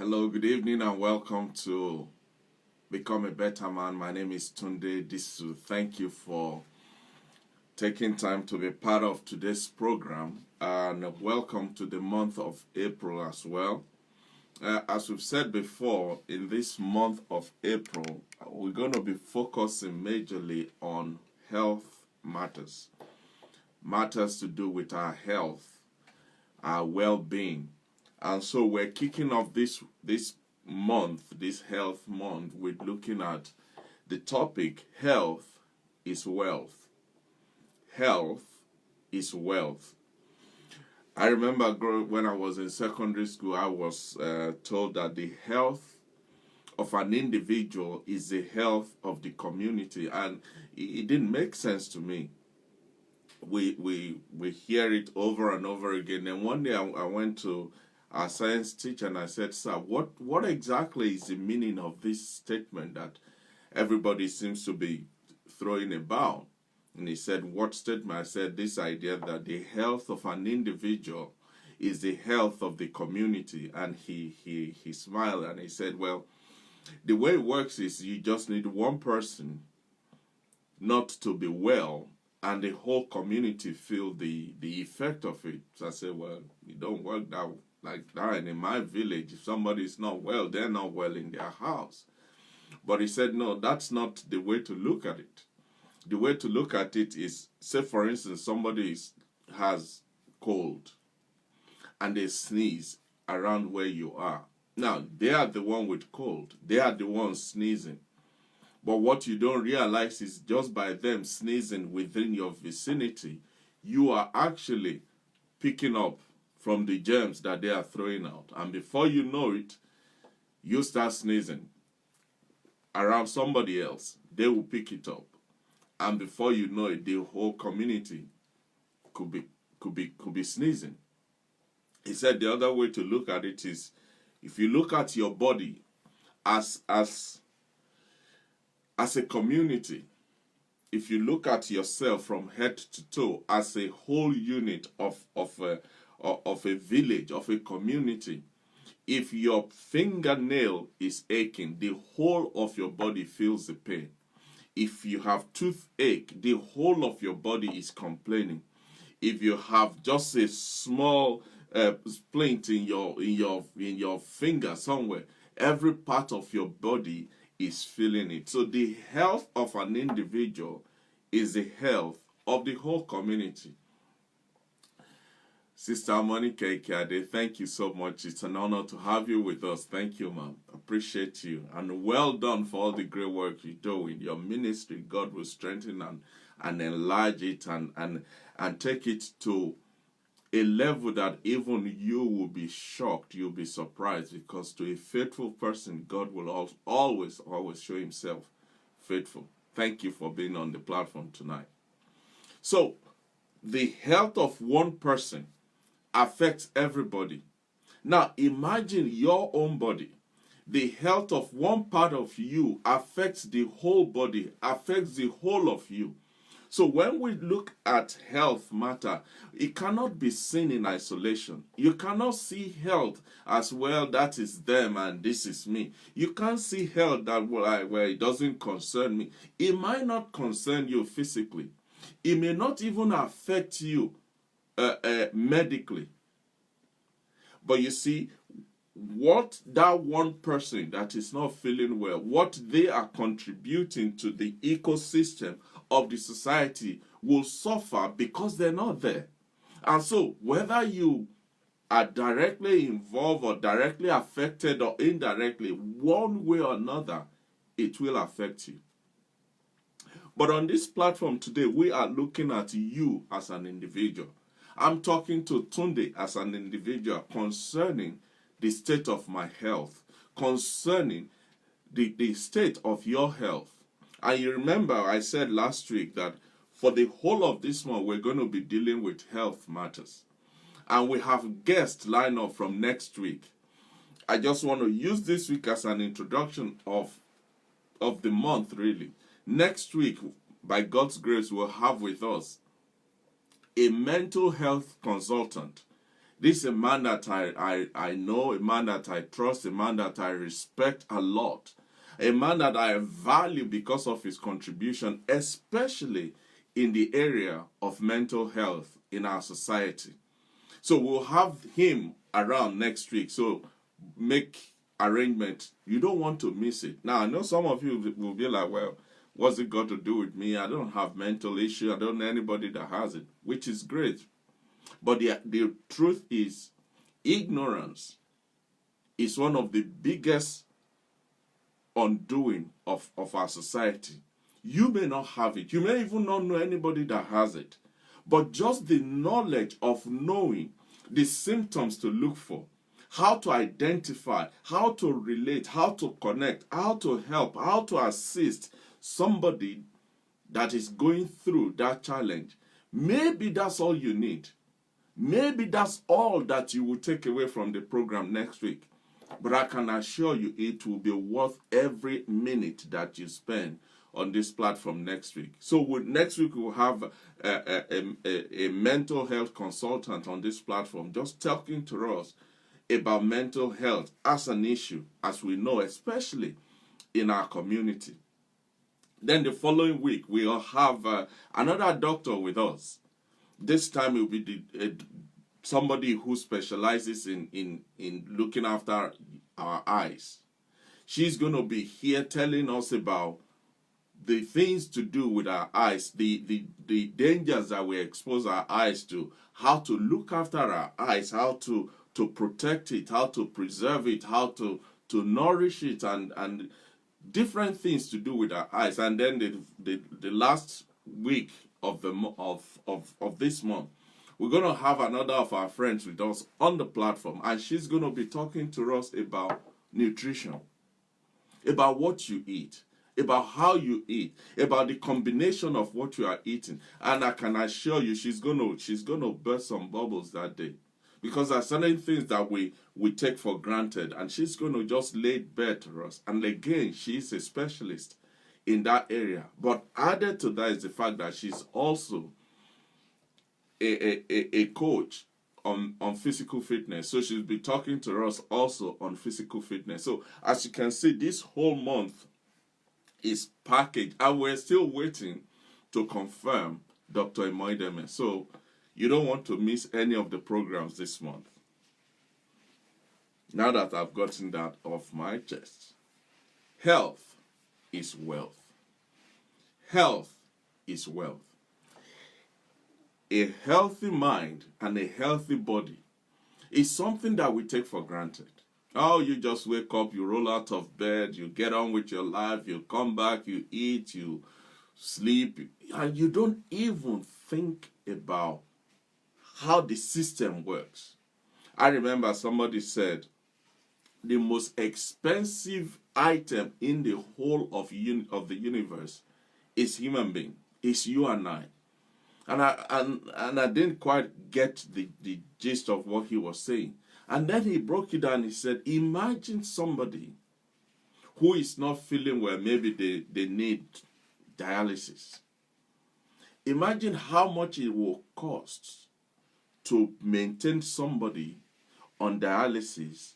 Hello, good evening, and welcome to Become a Better Man. My name is Tunde Disu. Thank you for taking time to be part of today's program, and welcome to the month of April as well. As we've said before, in this month of April, we're going to be focusing majorly on health matters, matters to do with our health, our well-being. And so we're kicking off this month, this health month, with looking at the topic health is wealth. Health is wealth. I remember when I was in secondary school, I was told that the health of an individual is the health of the community, and it didn't make sense to me. We hear it over and over again. And one day I went to our science teacher and I said, "Sir, what exactly is the meaning of this statement that everybody seems to be throwing about?" And he said, "What statement?" I said, "This idea that the health of an individual is the health of the community." And he smiled and he said, "Well, the way it works is you just need one person not to be well, and the whole community feel the effect of it." So I said, "Well, it don't work like that. And in my village, if somebody is not well, they're not well in their house." But he said, "No, that's not the way to look at it. The way to look at it is, say for instance, somebody has cold and they sneeze around where you are. Now, they are the one with cold. They are the ones sneezing. But what you don't realize is just by them sneezing within your vicinity, you are actually picking up from the germs that they are throwing out. And before you know it, you start sneezing around somebody else. They will pick it up. And before you know it, the whole community could be sneezing." He said the other way to look at it is, if you look at your body as a community, if you look at yourself from head to toe as a whole unit of a village, of a community, if your fingernail is aching, the whole of your body feels the pain. If you have toothache, the whole of your body is complaining. If you have just a small splint in your finger somewhere, every part of your body is feeling it. So the health of an individual is the health of the whole community. Sister Monica Ikade, thank you so much. It's an honor to have you with us. Thank you, ma'am. Appreciate you. And well done for all the great work you do in your ministry. God will strengthen and enlarge it and take it to a level that even you will be shocked, you'll be surprised, because to a faithful person, God will always show himself faithful. Thank you for being on the platform tonight. So, the health of one person affects everybody. Now, imagine your own body. The health of one part of you affects the whole body, affects the whole of you. So when we look at health matter, it cannot be seen in isolation. You cannot see health as, well, that is them and this is me. You can't see health that, well, it doesn't concern me. It might not concern you physically. It may not even affect you medically. But you see, what that one person that is not feeling well, what they are contributing to the ecosystem of the society will suffer because they're not there. And so, whether you are directly involved or directly affected or indirectly, one way or another, it will affect you. But on this platform today, we are looking at you as an individual. I'm talking to Tunde as an individual concerning the state of my health, concerning the state of your health. And you remember I said last week that for the whole of this month, we're going to be dealing with health matters. And we have guests lined up from next week. I just want to use this week as an introduction of the month, really. Next week, by God's grace, we'll have with us a mental health consultant. This is a man that I know, a man that I trust, a man that I respect a lot, a man that I value because of his contribution, especially in the area of mental health in our society. So we'll have him around next week. So make arrangements. You don't want to miss it. Now, I know some of you will be like, well, what's it got to do with me? I don't have mental issue. I don't know anybody that has it, which is great. But the truth is, ignorance is one of the biggest undoing of our society. You may not have it. You may even not know anybody that has it. But just the knowledge of knowing the symptoms to look for, how to identify, how to relate, how to connect, how to help, how to assist somebody that is going through that challenge. Maybe that's all you need. Maybe that's all that you will take away from the program next week. But I can assure you it will be worth every minute that you spend on this platform next week. So next week we'll have a mental health consultant on this platform just talking to us about mental health as an issue, as we know, especially in our community. Then the following week we'll have another doctor with us. This time it will be somebody who specializes in looking after our eyes. She's going to be here telling us about the things to do with our eyes, the dangers that we expose our eyes to, how to look after our eyes, how to protect it, how to preserve it, how to nourish it, and different things to do with our eyes. And then the last week of this month, we're going to have another of our friends with us on the platform, and she's going to be talking to us about nutrition, about what you eat, about how you eat, about the combination of what you are eating. And I can assure you she's going to burst some bubbles that day, because there are certain things that we take for granted, and she's going to just lay it bare to us. And again, she's a specialist in that area. But added to that is the fact that she's also a coach on physical fitness. So she'll be talking to us also on physical fitness. So as you can see, this whole month is packaged, and we're still waiting to confirm Dr. Imoideme. So you don't want to miss any of the programs this month. Now that I've gotten that off my chest, health is wealth. Health is wealth. A healthy mind and a healthy body is something that we take for granted. Oh, you just wake up, you roll out of bed, you get on with your life, you come back, you eat, you sleep, and you don't even think about how the system works. I remember somebody said the most expensive item in the whole of the universe is human being, is you and I. And I didn't quite get the gist of what he was saying. And then he broke it down. He said, imagine somebody who is not feeling well. Maybe they need dialysis. Imagine how much it will cost to maintain somebody on dialysis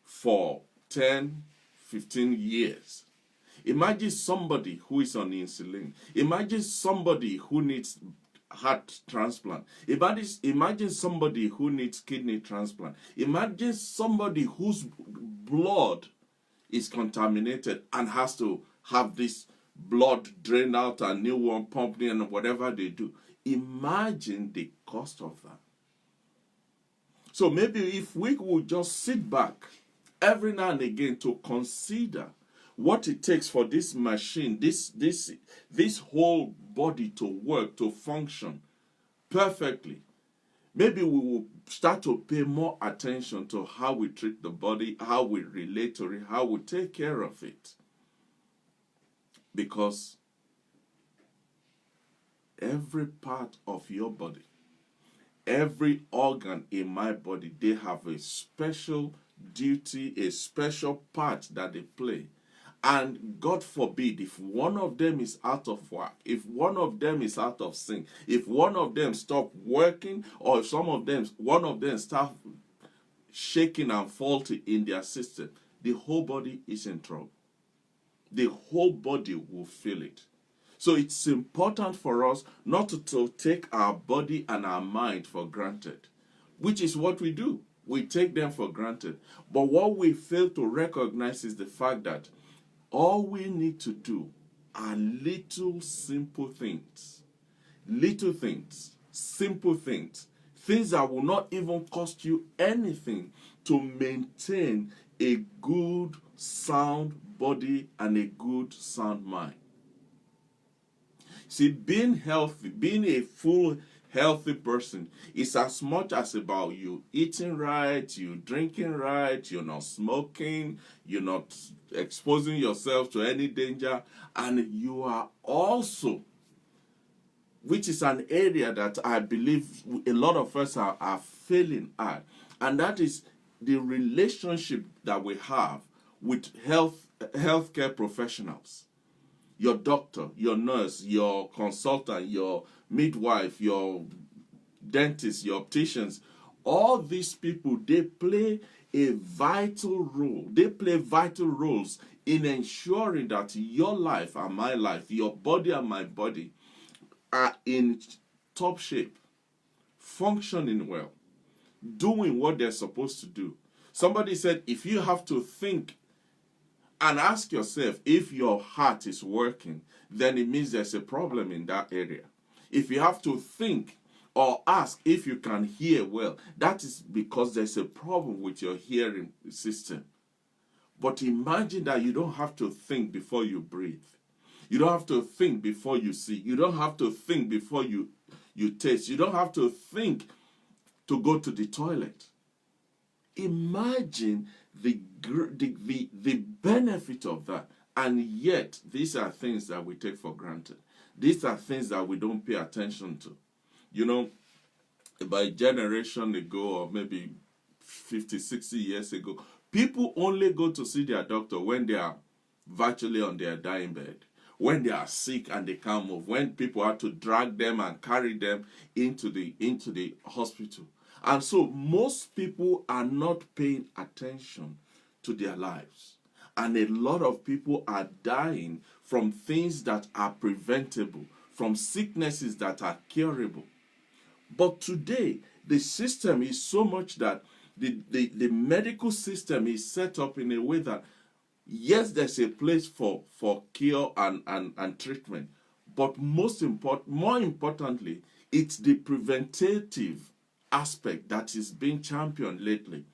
for 10, 15 years. Imagine somebody who is on insulin. Imagine somebody who needs heart transplant. Imagine somebody who needs kidney transplant. Imagine somebody whose blood is contaminated and has to have this blood drained out and new one pumped in and whatever they do. Imagine the cost of that. So maybe if we would just sit back every now and again to consider what it takes for this machine, this whole body to work, to function perfectly, maybe we will start to pay more attention to how we treat the body, how we relate to it, how we take care of it. Because every part of your body, every organ in my body, they have a special duty, a special part that they play. And God forbid, if one of them is out of work, if one of them is out of sync, if one of them stop working, or if one of them start shaking and faulty in their system, the whole body is in trouble. The whole body will feel it. So it's important for us not to take our body and our mind for granted, which is what we do. We take them for granted. But what we fail to recognize is the fact that all we need to do are little simple things. Little things, simple things, things that will not even cost you anything to maintain a good, sound body and a good, sound mind. See, being healthy, being a full, healthy person is as much as about you eating right, you drinking right, you're not smoking, you're not exposing yourself to any danger, and you are also, which is an area that I believe a lot of us are failing at, and that is the relationship that we have with healthcare professionals. Your doctor, your nurse, your consultant, your midwife, your dentist, your opticians, all these people, they play a vital role. They play vital roles in ensuring that your life and my life, your body and my body, are in top shape, functioning well, doing what they're supposed to do. Somebody said, if you have to think and ask yourself if your heart is working, then it means there's a problem in that area. If you have to think or ask if you can hear well, that is because there's a problem with your hearing system. But imagine that you don't have to think before you breathe. You don't have to think before you see. You don't have to think before you taste. You don't have to think to go to the toilet. Imagine the benefit of that. And yet, these are things that we take for granted. These are things that we don't pay attention to. You know, about a generation ago, or maybe 50, 60 years ago, people only go to see their doctor when they are virtually on their dying bed, when they are sick and they can't move, when people have to drag them and carry them into the hospital. And so most people are not paying attention to their lives. And a lot of people are dying from things that are preventable, from sicknesses that are curable. But today, the system is so much that the medical system is set up in a way that, yes, there's a place for cure and treatment. But more importantly, it's the preventative aspect that is being championed lately.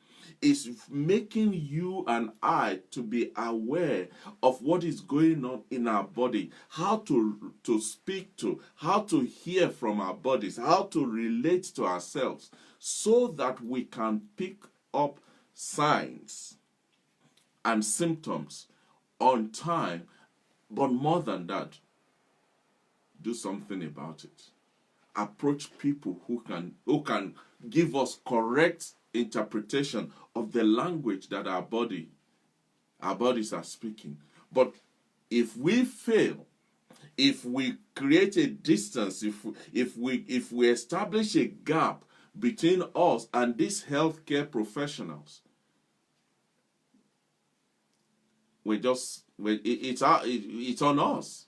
Is making you and I to be aware of what is going on in our body, how to speak to, how to hear from our bodies, how to relate to ourselves, so that we can pick up signs and symptoms on time. But more than that, do something about it. Approach people who can give us correct interpretation of the language that our bodies are speaking. But if we fail, if we create a distance, if we establish a gap between us and these healthcare professionals, it's on us.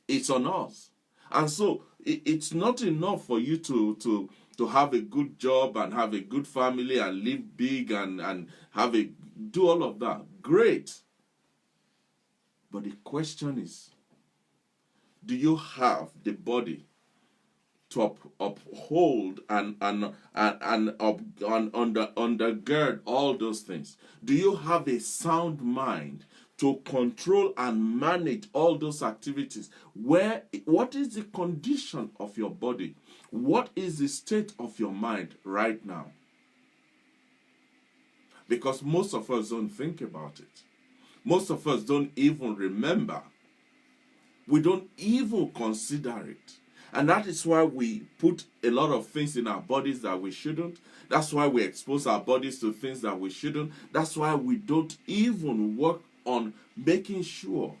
It's on us. And so it's not enough for you to have a good job and have a good family and live big and do all of that. Great. But the question is, do you have the body to uphold and undergird all those things? Do you have a sound mind to control and manage all those activities? What is the condition of your body? What is the state of your mind right now? Because most of us don't think about it. Most of us don't even remember. We don't even consider it. And that is why we put a lot of things in our bodies that we shouldn't. That's why we expose our bodies to things that we shouldn't. That's why we don't even work on making sure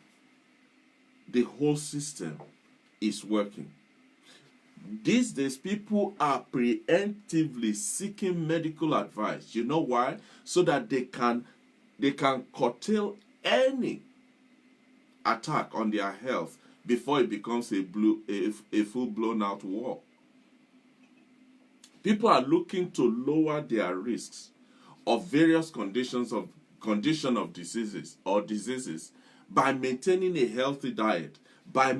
the whole system is working. These days, people are preemptively seeking medical advice. You know why? So that they can curtail any attack on their health before it becomes a full-blown out war. People are looking to lower their risks of various conditions of diseases by maintaining a healthy diet, by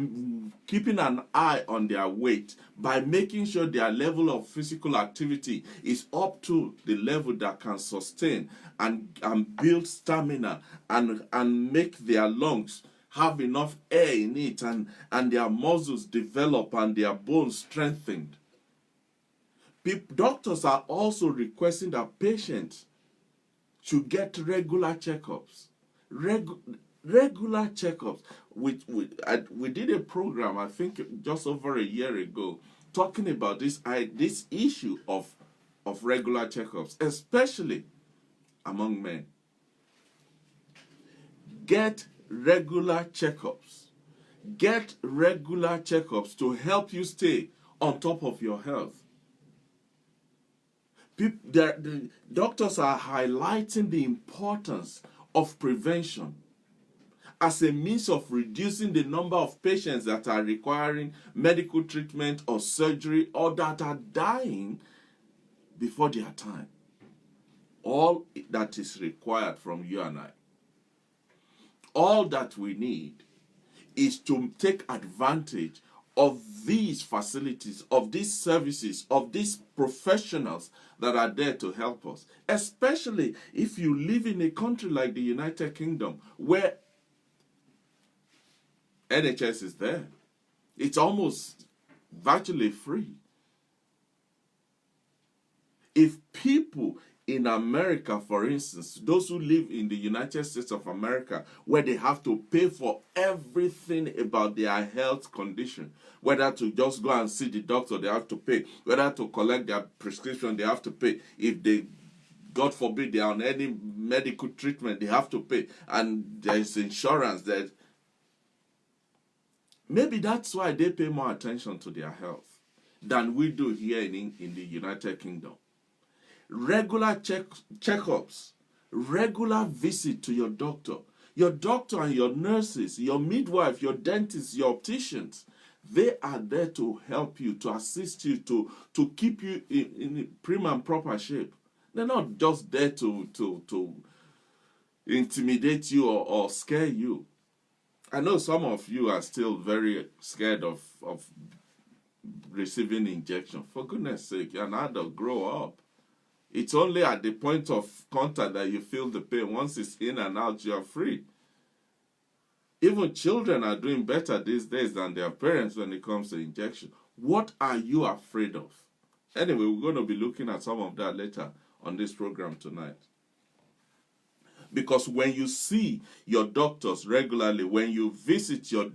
keeping an eye on their weight, by making sure their level of physical activity is up to the level that can sustain and build stamina and make their lungs have enough air in it and their muscles develop and their bones strengthened. Doctors are also requesting that patients should get regular checkups. Regular checkups. We did a program, I think just over a year ago, talking about this issue of regular checkups, especially among men. Get regular checkups. Get regular checkups to help you stay on top of your health. The doctors are highlighting the importance of prevention as a means of reducing the number of patients that are requiring medical treatment or surgery or that are dying before their time. All that is required from you and I, all that we need is to take advantage of these facilities, of these services, of these professionals that are there to help us. Especially if you live in a country like the United Kingdom, where NHS is there. It's almost virtually free. If people in America, for instance, those who live in the United States of America, where they have to pay for everything about their health condition, whether to just go and see the doctor, they have to pay, whether to collect their prescription, they have to pay. If they, God forbid, they are on any medical treatment, they have to pay. And there's insurance that maybe that's why they pay more attention to their health than we do here in the United Kingdom. Regular checkups, regular visit to your doctor and your nurses, your midwife, your dentists, your opticians, they are there to help you, to assist you, to keep you in prim and proper shape. They're not just there to intimidate you or scare you. I know some of you are still very scared of receiving injection. For goodness sake, you're an adult, grow up. It's only at the point of contact that you feel the pain. Once it's in and out, you're free. Even children are doing better these days than their parents when it comes to injection. What are you afraid of? Anyway, we're going to be looking at some of that later on this program tonight. Because when you see your doctors regularly, when you visit your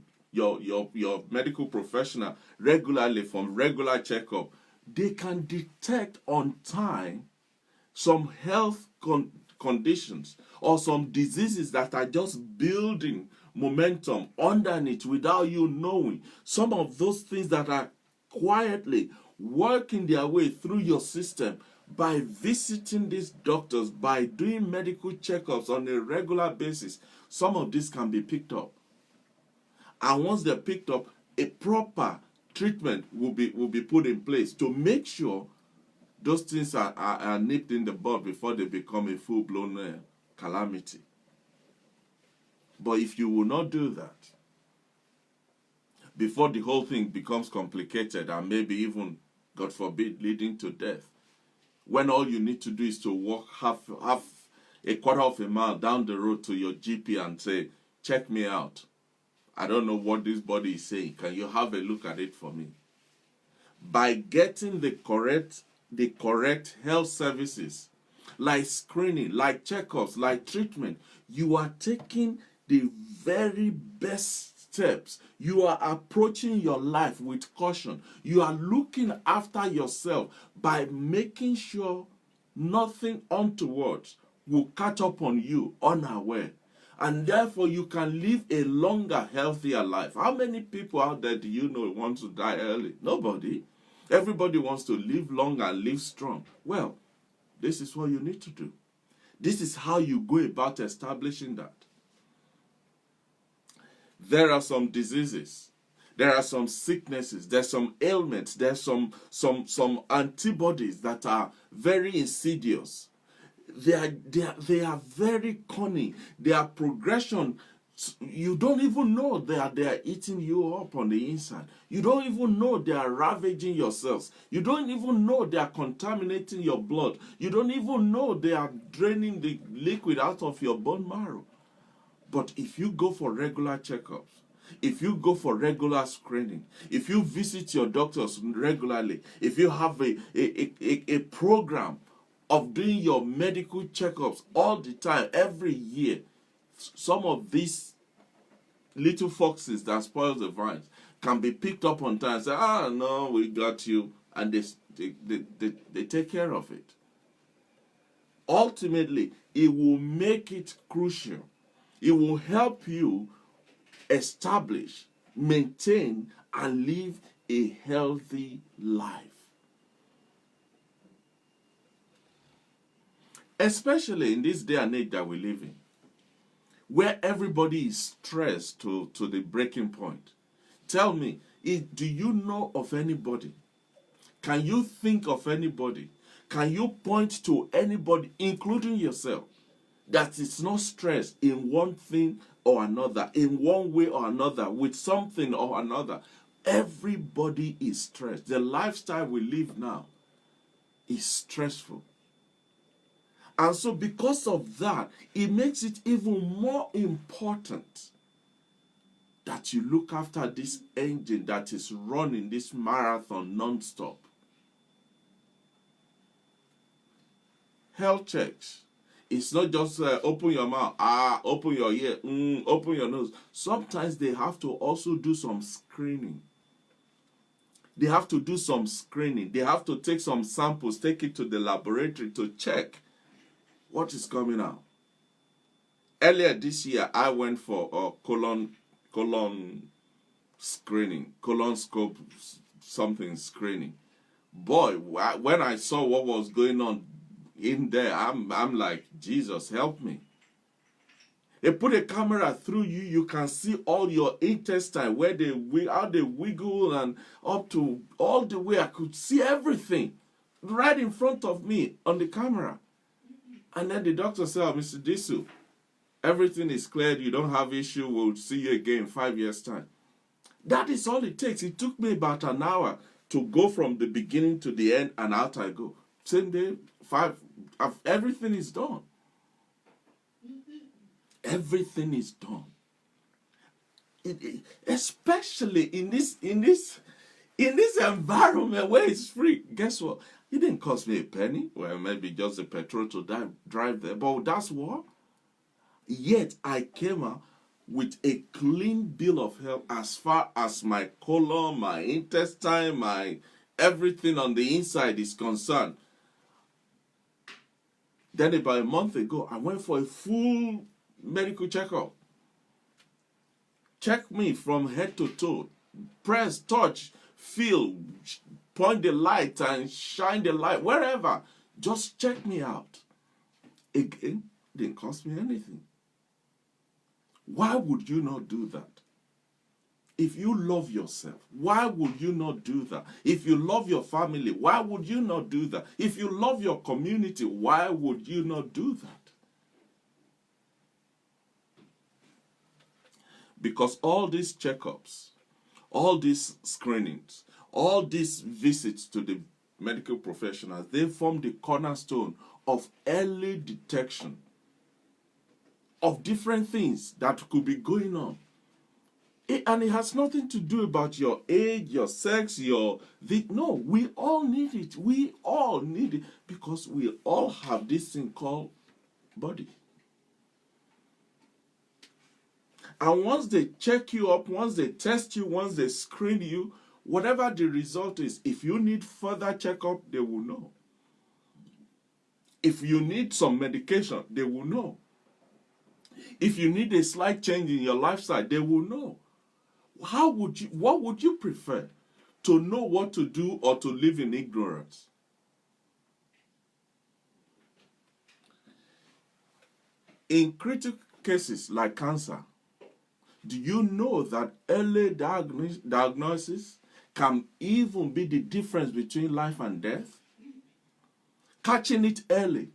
medical professional regularly from regular checkup, they can detect on time some health conditions or some diseases that are just building momentum underneath without you knowing. Some of those things that are quietly working their way through your system by visiting these doctors, by doing medical checkups on a regular basis. Some of this can be picked up. And once they're picked up, a proper treatment will be put in place to make sure those things are nipped in the bud before they become a full-blown calamity. But if you will not do that, before the whole thing becomes complicated and maybe even, God forbid, leading to death, when all you need to do is to walk half a quarter of a mile down the road to your GP and say, check me out. I don't know what this body is saying. Can you have a look at it for me? By getting the correct health services, like screening, like checkups, like treatment, you are taking the very best steps. You are approaching your life with caution. You are looking after yourself by making sure nothing untoward will catch up on you unaware. And therefore, you can live a longer, healthier life. How many people out there do you know want to die early? Nobody. Everybody wants to live long and live strong. Well, this is what you need to do. This is how you go about establishing that. There are some diseases. There are some sicknesses. There's some ailments. There's some antibodies that are very insidious. They are very cunning. Their progression, you don't even know they are eating you up on the inside. You don't even know they are ravaging your cells. You don't even know they are contaminating your blood. You don't even know they are draining the liquid out of your bone marrow. But if you go for regular checkups, if you go for regular screening, if you visit your doctors regularly, if you have a program of doing your medical checkups all the time, every year, some of these little foxes that spoil the vines can be picked up on time and say, no, we got you. And they take care of it. Ultimately, it will make it crucial. It will help you establish, maintain, and live a healthy life. Especially in this day and age that we live in, where everybody is stressed to the breaking point. Tell me, do you know of anybody? Can you think of anybody? Can you point to anybody, including yourself, that is not stressed in one thing or another, in one way or another, with something or another? Everybody is stressed. The lifestyle we live now is stressful. And so because of that, it makes it even more important that you look after this engine that is running this marathon non-stop. Health checks. It's not just open your mouth, open your ear, open your nose. Sometimes they have to also do some screening. They have to do some screening. They have to take some samples, take it to the laboratory to check what is coming out. Earlier this year, I went for a colon screening, colonoscope something screening. Boy, when I saw what was going on in there, I'm like, Jesus, help me. They put a camera through you, you can see all your intestine, how they wiggle, and up to all the way. I could see everything right in front of me on the camera. And then the doctor said, Mr. Disu, everything is cleared, you don't have issue, we'll see you again in 5 years' time. That is all it takes. It took me about an hour to go from the beginning to the end, and out I go. Same day, everything is done. Everything is done. Especially in this environment where it's free. Guess what? It didn't cost me a penny. Well, maybe just the petrol to drive there. But that's what. Yet I came out with a clean bill of health as far as my colon, my intestine, my everything on the inside is concerned. Then about a month ago, I went for a full medical checkup. Check me from head to toe. Press, touch, feel, point the light and shine the light, wherever. Just check me out. Again, it didn't cost me anything. Why would you not do that? If you love yourself, why would you not do that? If you love your family, why would you not do that? If you love your community, why would you not do that? Because all these checkups, all these screenings, all these visits to the medical professionals, they form the cornerstone of early detection of different things that could be going on. And it has nothing to do about your age, your sex, no, we all need it. We all need it because we all have this thing called body. And once they check you up, once they test you, once they screen you, whatever the result is, if you need further checkup, they will know. If you need some medication, they will know. If you need a slight change in your lifestyle, they will know. What would you prefer? To know what to do or to live in ignorance? In critical cases like cancer, do you know that early diagnosis can even be the difference between life and death? Catching it early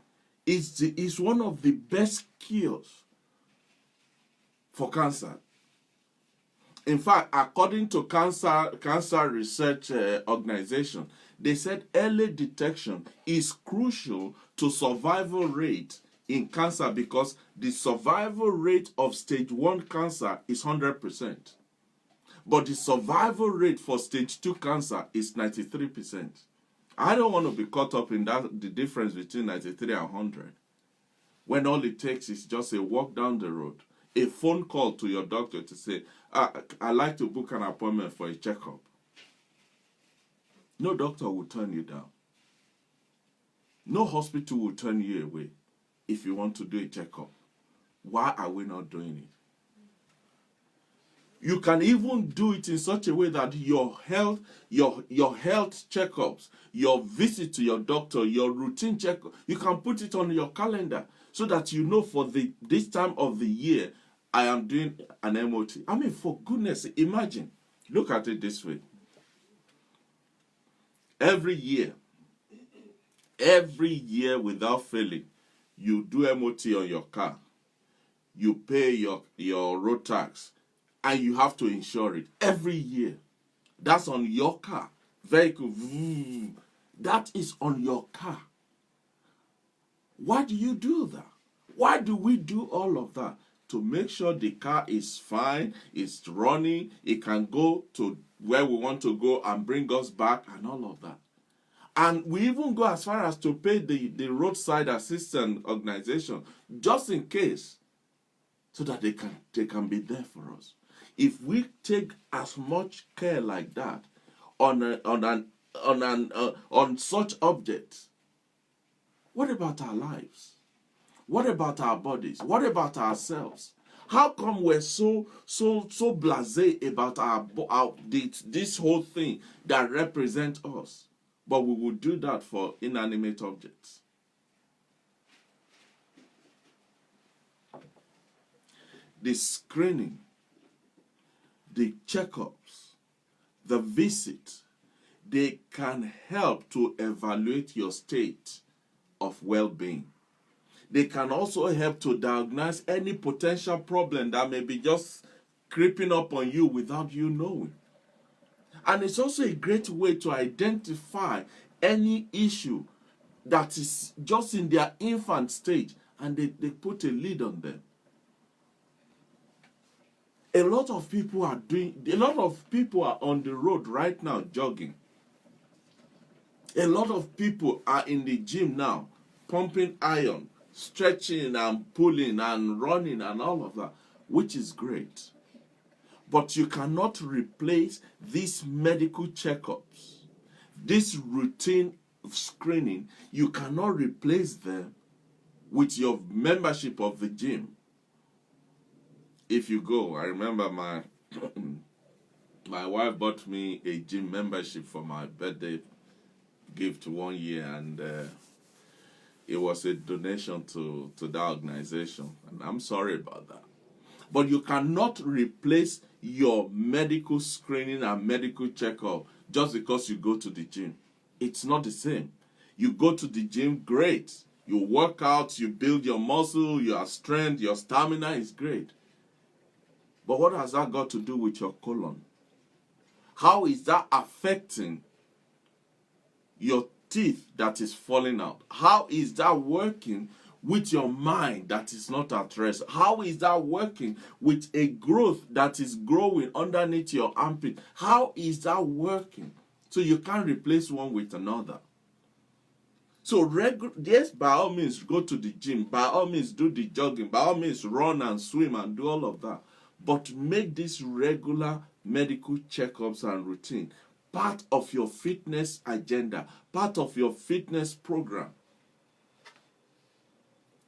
is one of the best cures for cancer. In fact, according to Cancer Research Organization, they said early detection is crucial to survival rate in cancer because the survival rate of stage 1 cancer is 100%. But the survival rate for stage 2 cancer is 93%. I don't want to be caught up in the difference between 93 and 100. When all it takes is just a walk down the road, a phone call to your doctor to say, I'd like to book an appointment for a checkup. No doctor will turn you down. No hospital will turn you away if you want to do a checkup. Why are we not doing it? You can even do it in such a way that your health checkups, your visit to your doctor, your routine checkup, you can put it on your calendar so that you know for this time of the year, I am doing an MOT. I mean, for goodness, imagine. Look at it this way. Every year without failing, you do MOT on your car. You pay your road tax. And you have to insure it every year. That's on your car. Vehicle. That is on your car. Why do you do that? Why do we do all of that? To make sure the car is fine, it's running, it can go to where we want to go and bring us back and all of that. And we even go as far as to pay the roadside assistance organization just in case, so that they can be there for us. If we take as much care like that on such objects, what about our lives? What about our bodies? What about ourselves? How come we're so blasé about this whole thing that represents us, but we would do that for inanimate objects? The screening, the checkups, the visit, they can help to evaluate your state of well-being. They can also help to diagnose any potential problem that may be just creeping up on you without you knowing. And it's also a great way to identify any issue that is just in their infant stage, and they put a lid on them. A lot of people are on the road right now jogging. A lot of people are in the gym now, pumping iron, stretching and pulling and running and all of that, which is great. But you cannot replace these medical checkups, this routine screening. You cannot replace them with your membership of the gym. If you go, I remember my wife bought me a gym membership for my birthday gift 1 year, and it was a donation to that organization, and I'm sorry about that. But you cannot replace your medical screening and medical checkup just because you go to the gym. It's not the same. You go to the gym, great. You work out, you build your muscle, your strength, your stamina is great. But what has that got to do with your colon? How is that affecting your teeth that is falling out? How is that working with your mind that is not at rest? How is that working with a growth that is growing underneath your armpit? How is that working? So you can't replace one with another. So yes, by all means, go to the gym. By all means, do the jogging. By all means, run and swim and do all of that. But make this regular medical checkups and routine part of your fitness agenda, part of your fitness program.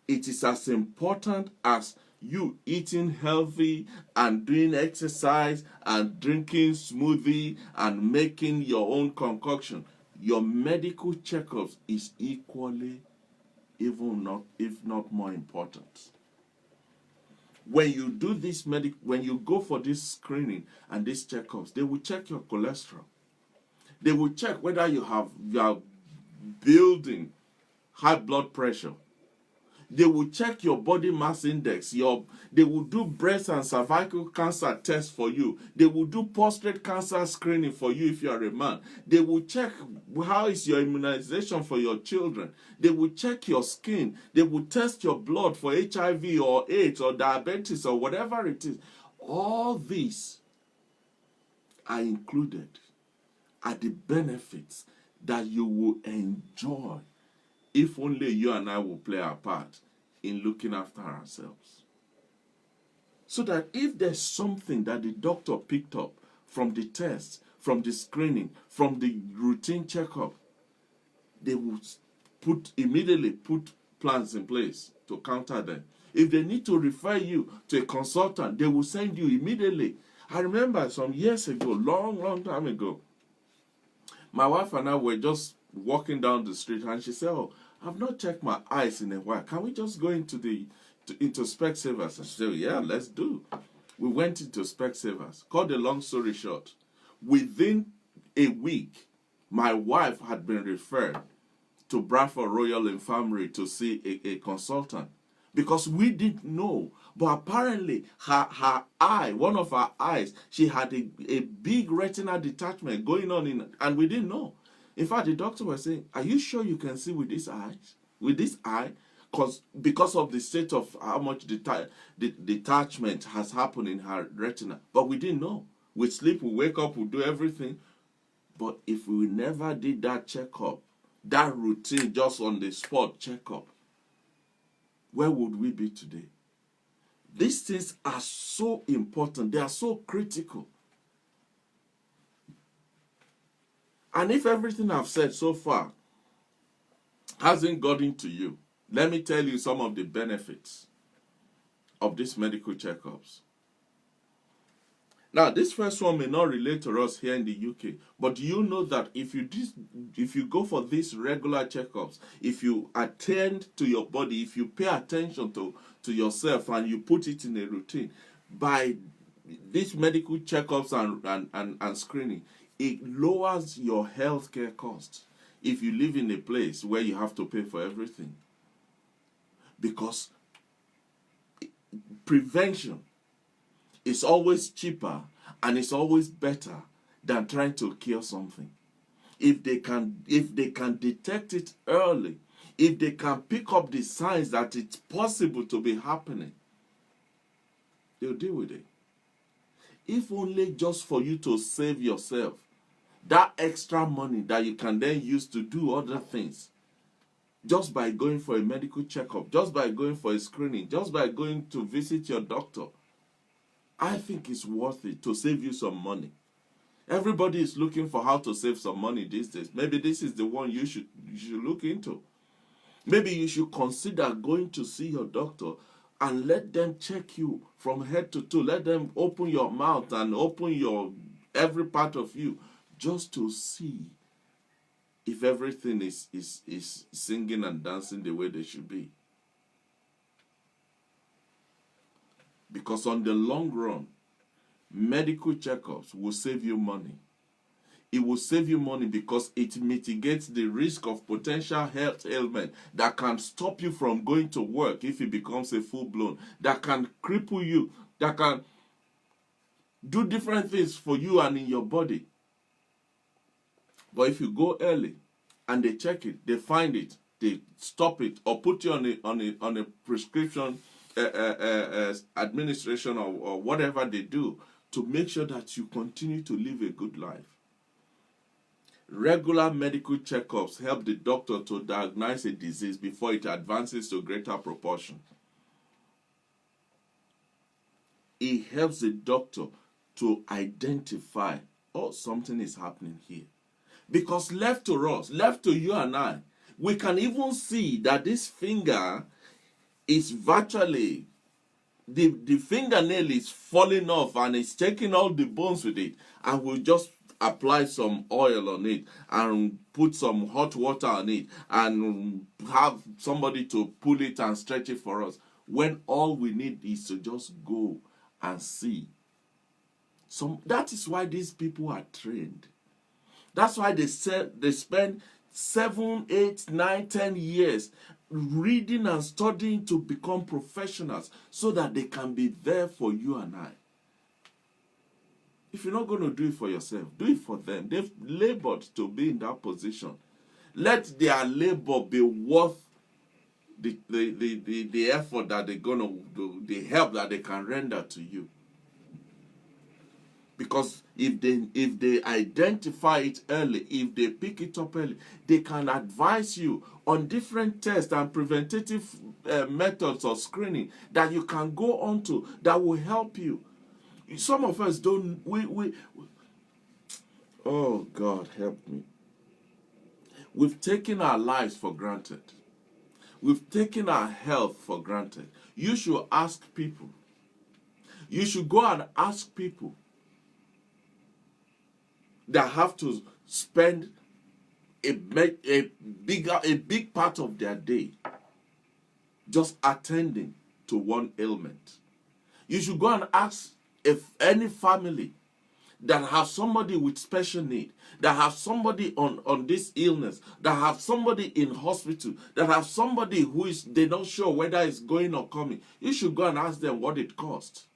It is as important as you eating healthy and doing exercise and drinking smoothie and making your own concoction, your medical checkups is equally, even not, if not more important. When you do this when you go for this screening and these checkups, they will check your cholesterol. They will check whether you are building high blood pressure. They will check your body mass index. They will do breast and cervical cancer tests for you. They will do prostate cancer screening for you if you are a man. They will check how is your immunization for your children. They will check your skin. They will test your blood for HIV or AIDS or diabetes or whatever it is. All these are included, are the benefits that you will enjoy if only you and I will play our part in looking after ourselves. So that if there's something that the doctor picked up from the test, from the screening, from the routine checkup, they will immediately put plans in place to counter them. If they need to refer you to a consultant, they will send you immediately. I remember some years ago, long time ago, my wife and I were just walking down the street and she said, "Oh, I've not checked my eyes in a while. Can we just go into Specsavers?" I said, "Yeah, let's do." We went into Specsavers. Cut the long story short, within a week, my wife had been referred to Bradford Royal Infirmary to see a consultant, because we didn't know. But apparently, her eye, one of her eyes, she had a big retinal detachment going on and we didn't know. In fact, the doctor was saying, "Are you sure you can see with this eye?" Because of the state of how much detachment has happened in her retina. But we didn't know. We sleep, we wake up, we do everything. But if we never did that checkup, that routine, just on the spot checkup, where would we be today? These things are so important. They are so critical. And if everything I've said so far hasn't gotten to you, let me tell you some of the benefits of these medical checkups. Now, this first one may not relate to us here in the UK, but do you know that if you go for these regular checkups, if you attend to your body, if you pay attention to yourself and you put it in a routine, by these medical checkups and screening, it lowers your healthcare costs if you live in a place where you have to pay for everything. Because prevention is always cheaper and it's always better than trying to cure something. If they can detect it early, if they can pick up the signs that it's possible to be happening, they'll deal with it. If only just for you to save yourself that extra money that you can then use to do other things, just by going for a medical checkup, just by going for a screening, just by going to visit your doctor, I think it's worth it to save you some money. Everybody is looking for how to save some money these days. Maybe this is the one you should look into. Maybe you should consider going to see your doctor and let them check you from head to toe. Let them open your mouth and open every part of you, just to see if everything is singing and dancing the way they should be. Because on the long run, medical checkups will save you money. It will save you money because it mitigates the risk of potential health ailment that can stop you from going to work if it becomes a full-blown, that can cripple you, that can do different things for you and in your body. But if you go early and they check it, they find it, they stop it, or put you on a prescription administration or whatever they do to make sure that you continue to live a good life. Regular medical checkups help the doctor to diagnose a disease before it advances to greater proportion. It helps the doctor to identify, oh, something is happening here. Because left to you and I, we can even see that this finger is virtually the fingernail is falling off and it's taking all the bones with it, and we'll just apply some oil on it and put some hot water on it and have somebody to pull it and stretch it for us, when all we need is to just go and see. So that is why these people are trained. That's why they spend 7, 8, 9, 10 years reading and studying to become professionals so that they can be there for you and I. If you're not going to do it for yourself, do it for them. They've labored to be in that position. Let their labor be worth the effort that they're going to do, the help that they can render to you. Because if they identify it early, if they pick it up early, they can advise you on different tests and preventative methods of screening that you can go on to that will help you. Some of us don't, oh God, help me. We've taken our lives for granted. We've taken our health for granted. You should ask people. You should go and ask people that have to spend a big part of their day just attending to one ailment. You should go and ask if any family that has somebody with special need, that have somebody on this illness, that have somebody in hospital, that have somebody who is, they're not sure whether it's going or coming. You should go and ask them what it costs.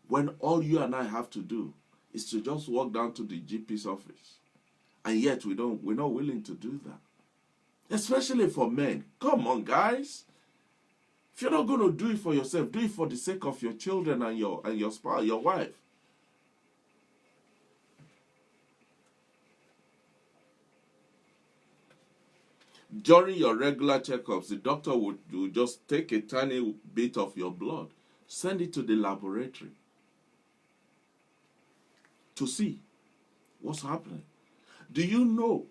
When all you and I have to do is to just walk down to the GP's office. And yet we're not willing to do that. Especially for men. Come on, guys. If you're not going to do it for yourself, do it for the sake of your children and your spouse, your wife. During your regular checkups, the doctor would just take a tiny bit of your blood, send it to the laboratory to see what's happening. Do you know,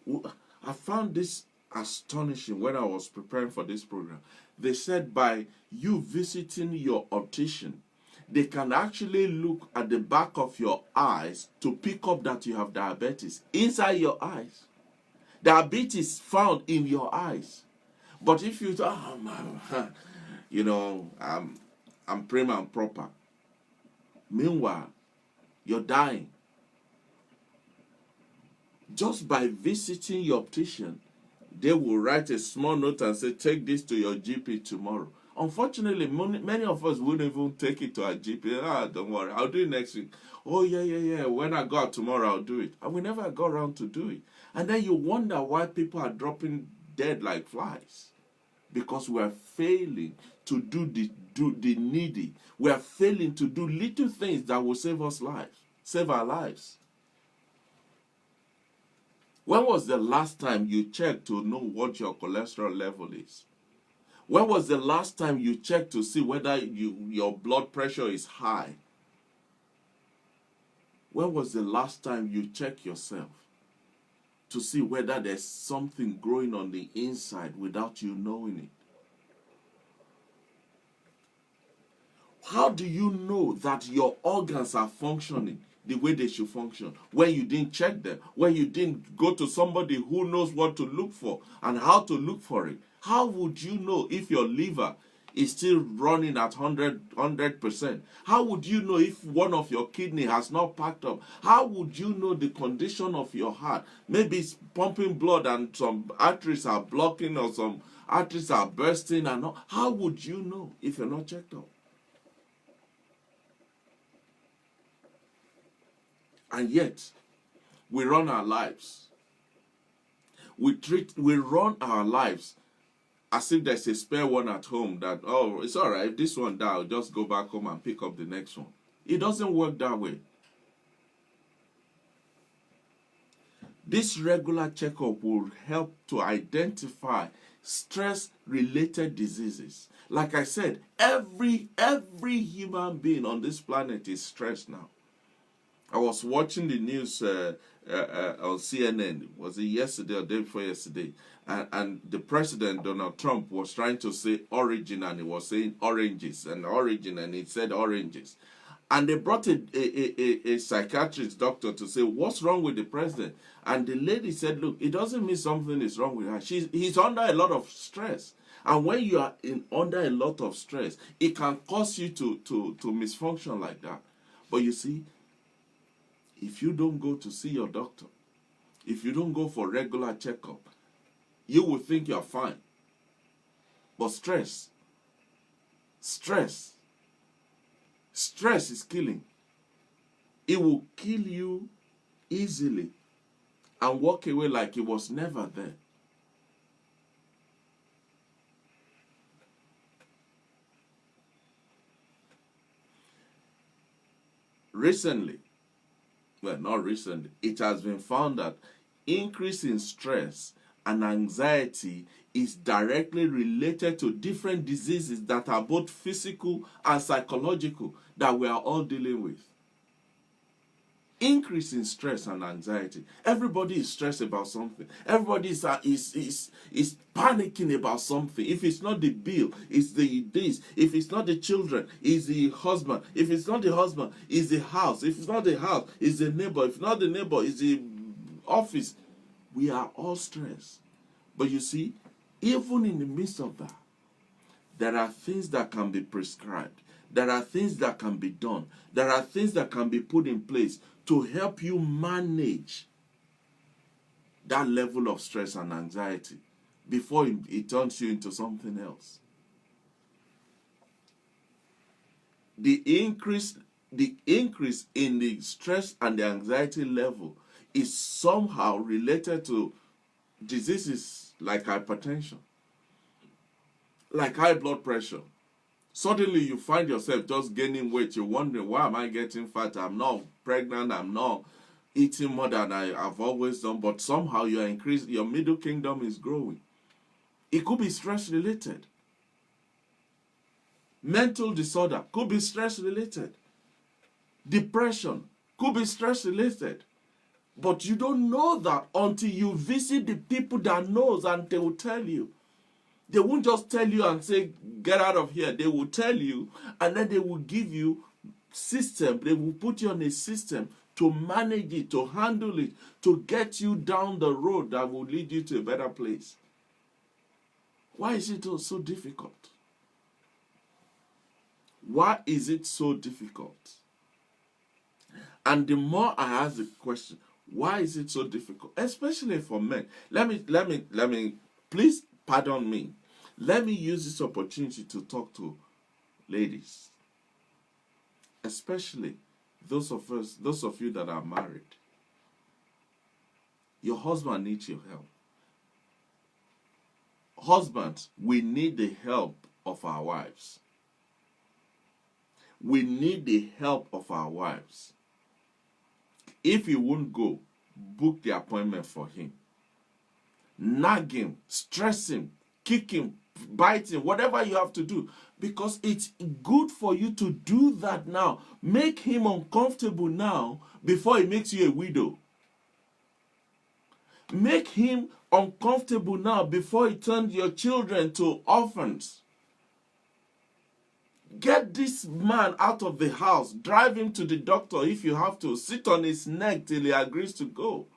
I found this astonishing when I was preparing for this program. They said by you visiting your optician, they can actually look at the back of your eyes to pick up that you have diabetes inside your eyes. Diabetes found in your eyes. But if you I'm prim and proper. Meanwhile, you're dying. Just by visiting your optician, they will write a small note and say, take this to your GP tomorrow. Unfortunately, many of us wouldn't even take it to our GP. Don't worry, I'll do it next week. Oh, yeah. When I go out tomorrow, I'll do it. And we never got around to do it. And then you wonder why people are dropping dead like flies. Because we are failing to do the needy. We are failing to do little things that will save our lives. When was the last time you checked to know what your cholesterol level is? When was the last time you checked to see whether your blood pressure is high? When was the last time you checked yourself to see whether there's something growing on the inside without you knowing it? How do you know that your organs are functioning the way they should function when you didn't check them, when you didn't go to somebody who knows what to look for and how to look for it? How would you know if your liver is still running at 100%? How would you know if one of your kidney has not packed up? How would you know the condition of your heart? Maybe it's pumping blood and some arteries are blocking or some arteries are bursting and all. How would you know if you're not checked up? And yet, we run our lives. We run our lives as if there's a spare one at home that, oh, it's all right, if this one dies, I'll just go back home and pick up the next one. It doesn't work that way. This regular checkup will help to identify stress-related diseases. Like I said, every human being on this planet is stressed now. I was watching the news on CNN. Was it yesterday or day before yesterday? And the president, Donald Trump, was trying to say origin, and he was saying oranges and origin, and he said oranges. And they brought a psychiatrist doctor to say, what's wrong with the president? And the lady said, look, it doesn't mean something is wrong with her. He's under a lot of stress. And when you are under a lot of stress, it can cause you to misfunction like that. But you see, if you don't go to see your doctor, if you don't go for regular checkup, you will think you're fine. But stress is killing. It will kill you easily and walk away like it was never there. Recently, well, not recently, it has been found that increase in stress and anxiety is directly related to different diseases that are both physical and psychological that we are all dealing with. Increase in stress and anxiety. Everybody is stressed about something. Everybody is panicking about something. If it's not the bill, it's the this. If it's not the children, it's the husband. If it's not the husband, it's the house. If it's not the house, it's the neighbor. If not the neighbor, it's the office. We are all stressed. But you see, even in the midst of that, there are things that can be prescribed. There are things that can be done. There are things that can be put in place to help you manage that level of stress and anxiety before it turns you into something else. The increase in the stress and the anxiety level is somehow related to diseases like hypertension, like high blood pressure. Suddenly you find yourself just gaining weight. You're wondering, why am I getting fat? I'm not pregnant. I'm not eating more than I've always done. But somehow you are increasing. Your middle kingdom is growing. It could be stress related. Mental disorder could be stress related. Depression could be stress related. But you don't know that until you visit the people that knows, and they will tell you. They won't just tell you and say, get out of here. They will tell you, and then they will give you system. They will put you on a system to manage it, to handle it, to get you down the road that will lead you to a better place. Why is it so difficult? Why is it so difficult? And the more I ask the question, why is it so difficult? Especially for men. Let me, please pardon me. Let me use this opportunity to talk to ladies, especially those of you that are married. Your husband needs your help. Husbands, we need the help of our wives. We need the help of our wives. If he won't go, book the appointment for him. Nag him, stress him, kick him, bite him, whatever you have to do. Because it's good for you to do that now. Make him uncomfortable now before he makes you a widow. Make him uncomfortable now before he turns your children to orphans. Get this man out of the house. Drive him to the doctor if you have to. Sit on his neck till he agrees to go.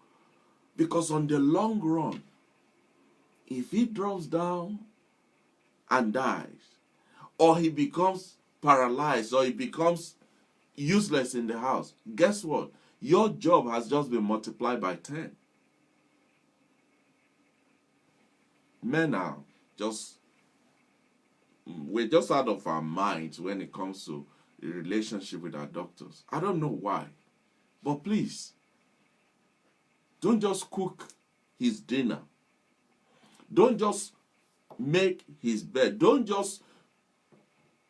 Because on the long run, if he drops down and dies, or he becomes paralyzed, or he becomes useless in the house, guess what? Your job has just been multiplied by 10. Men are we're just out of our minds when it comes to the relationship with our doctors. I don't know why. But please, don't just cook his dinner. Don't just make his bed. Don't just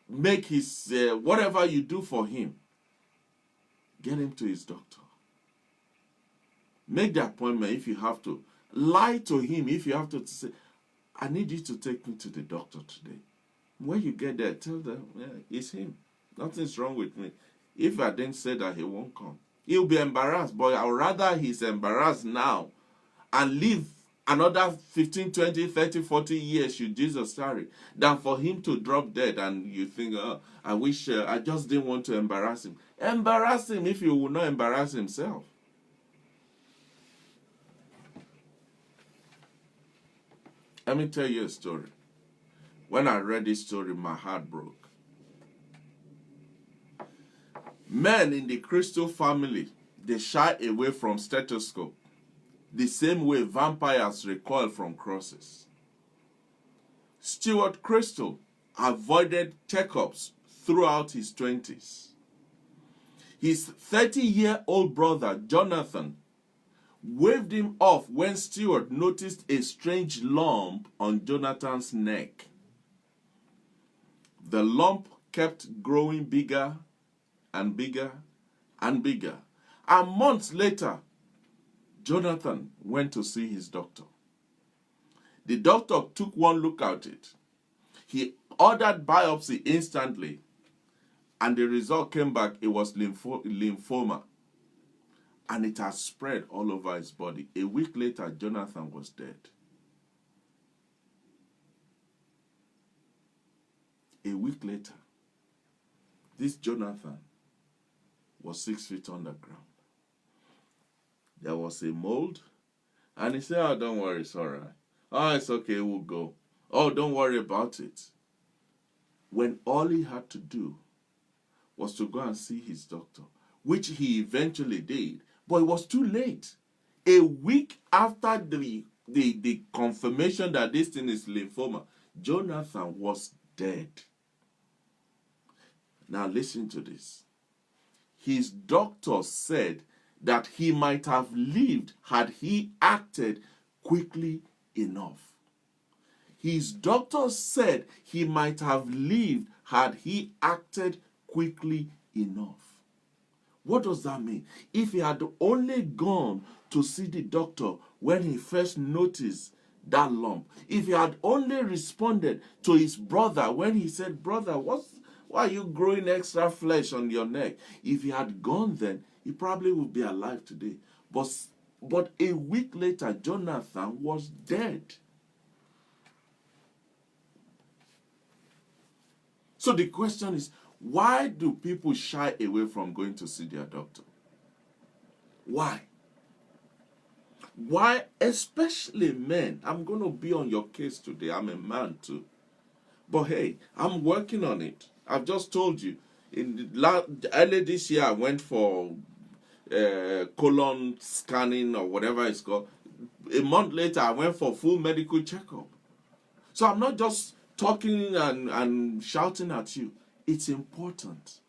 make his whatever you do for him. Get him to his doctor. Make the appointment if you have to. Lie to him if you have to say, I need you to take me to the doctor today. When you get there, tell them, yeah, it's him. Nothing's wrong with me. If I didn't say that, he won't come. He'll be embarrassed, but I'd rather he's embarrassed now and live another 15, 20, 30, 40 years should Jesus tarry, than for him to drop dead and you think, oh, I wish I just didn't want to embarrass him. Embarrass him if you will not embarrass himself. Let me tell you a story. When I read this story, my heart broke. Men in the Crystal family, they shy away from stethoscope, the same way vampires recoil from crosses. Stuart Crystal avoided checkups throughout his 20s. His 30-year-old brother, Jonathan, waved him off when Stuart noticed a strange lump on Jonathan's neck. The lump kept growing bigger and bigger and bigger. And months later, Jonathan went to see his doctor. The doctor took one look at it. He ordered biopsy instantly, and the result came back. It was lymphoma, and it had spread all over his body. A week later, Jonathan was dead. A week later, this Jonathan was 6 feet underground. There was a mold, and he said, oh, don't worry, it's all right. Oh, it's okay, we'll go. Oh, don't worry about it. When all he had to do was to go and see his doctor, which he eventually did, but it was too late. A week after the confirmation that this thing is lymphoma, Jonathan was dead. Now listen to this. His doctor said that he might have lived had he acted quickly enough. His doctor said he might have lived had he acted quickly enough. What does that mean? If he had only gone to see the doctor when he first noticed that lump, if he had only responded to his brother when he said, brother, why are you growing extra flesh on your neck? If he had gone then, he probably would be alive today. But a week later, Jonathan was dead. So the question is, why do people shy away from going to see their doctor? Why? Why, especially men? I'm going to be on your case today. I'm a man too. But hey, I'm working on it. I've just told you. Early this year, I went for colon scanning or whatever it's called. A month later, I went for full medical checkup. So I'm not just talking and shouting at you. It's important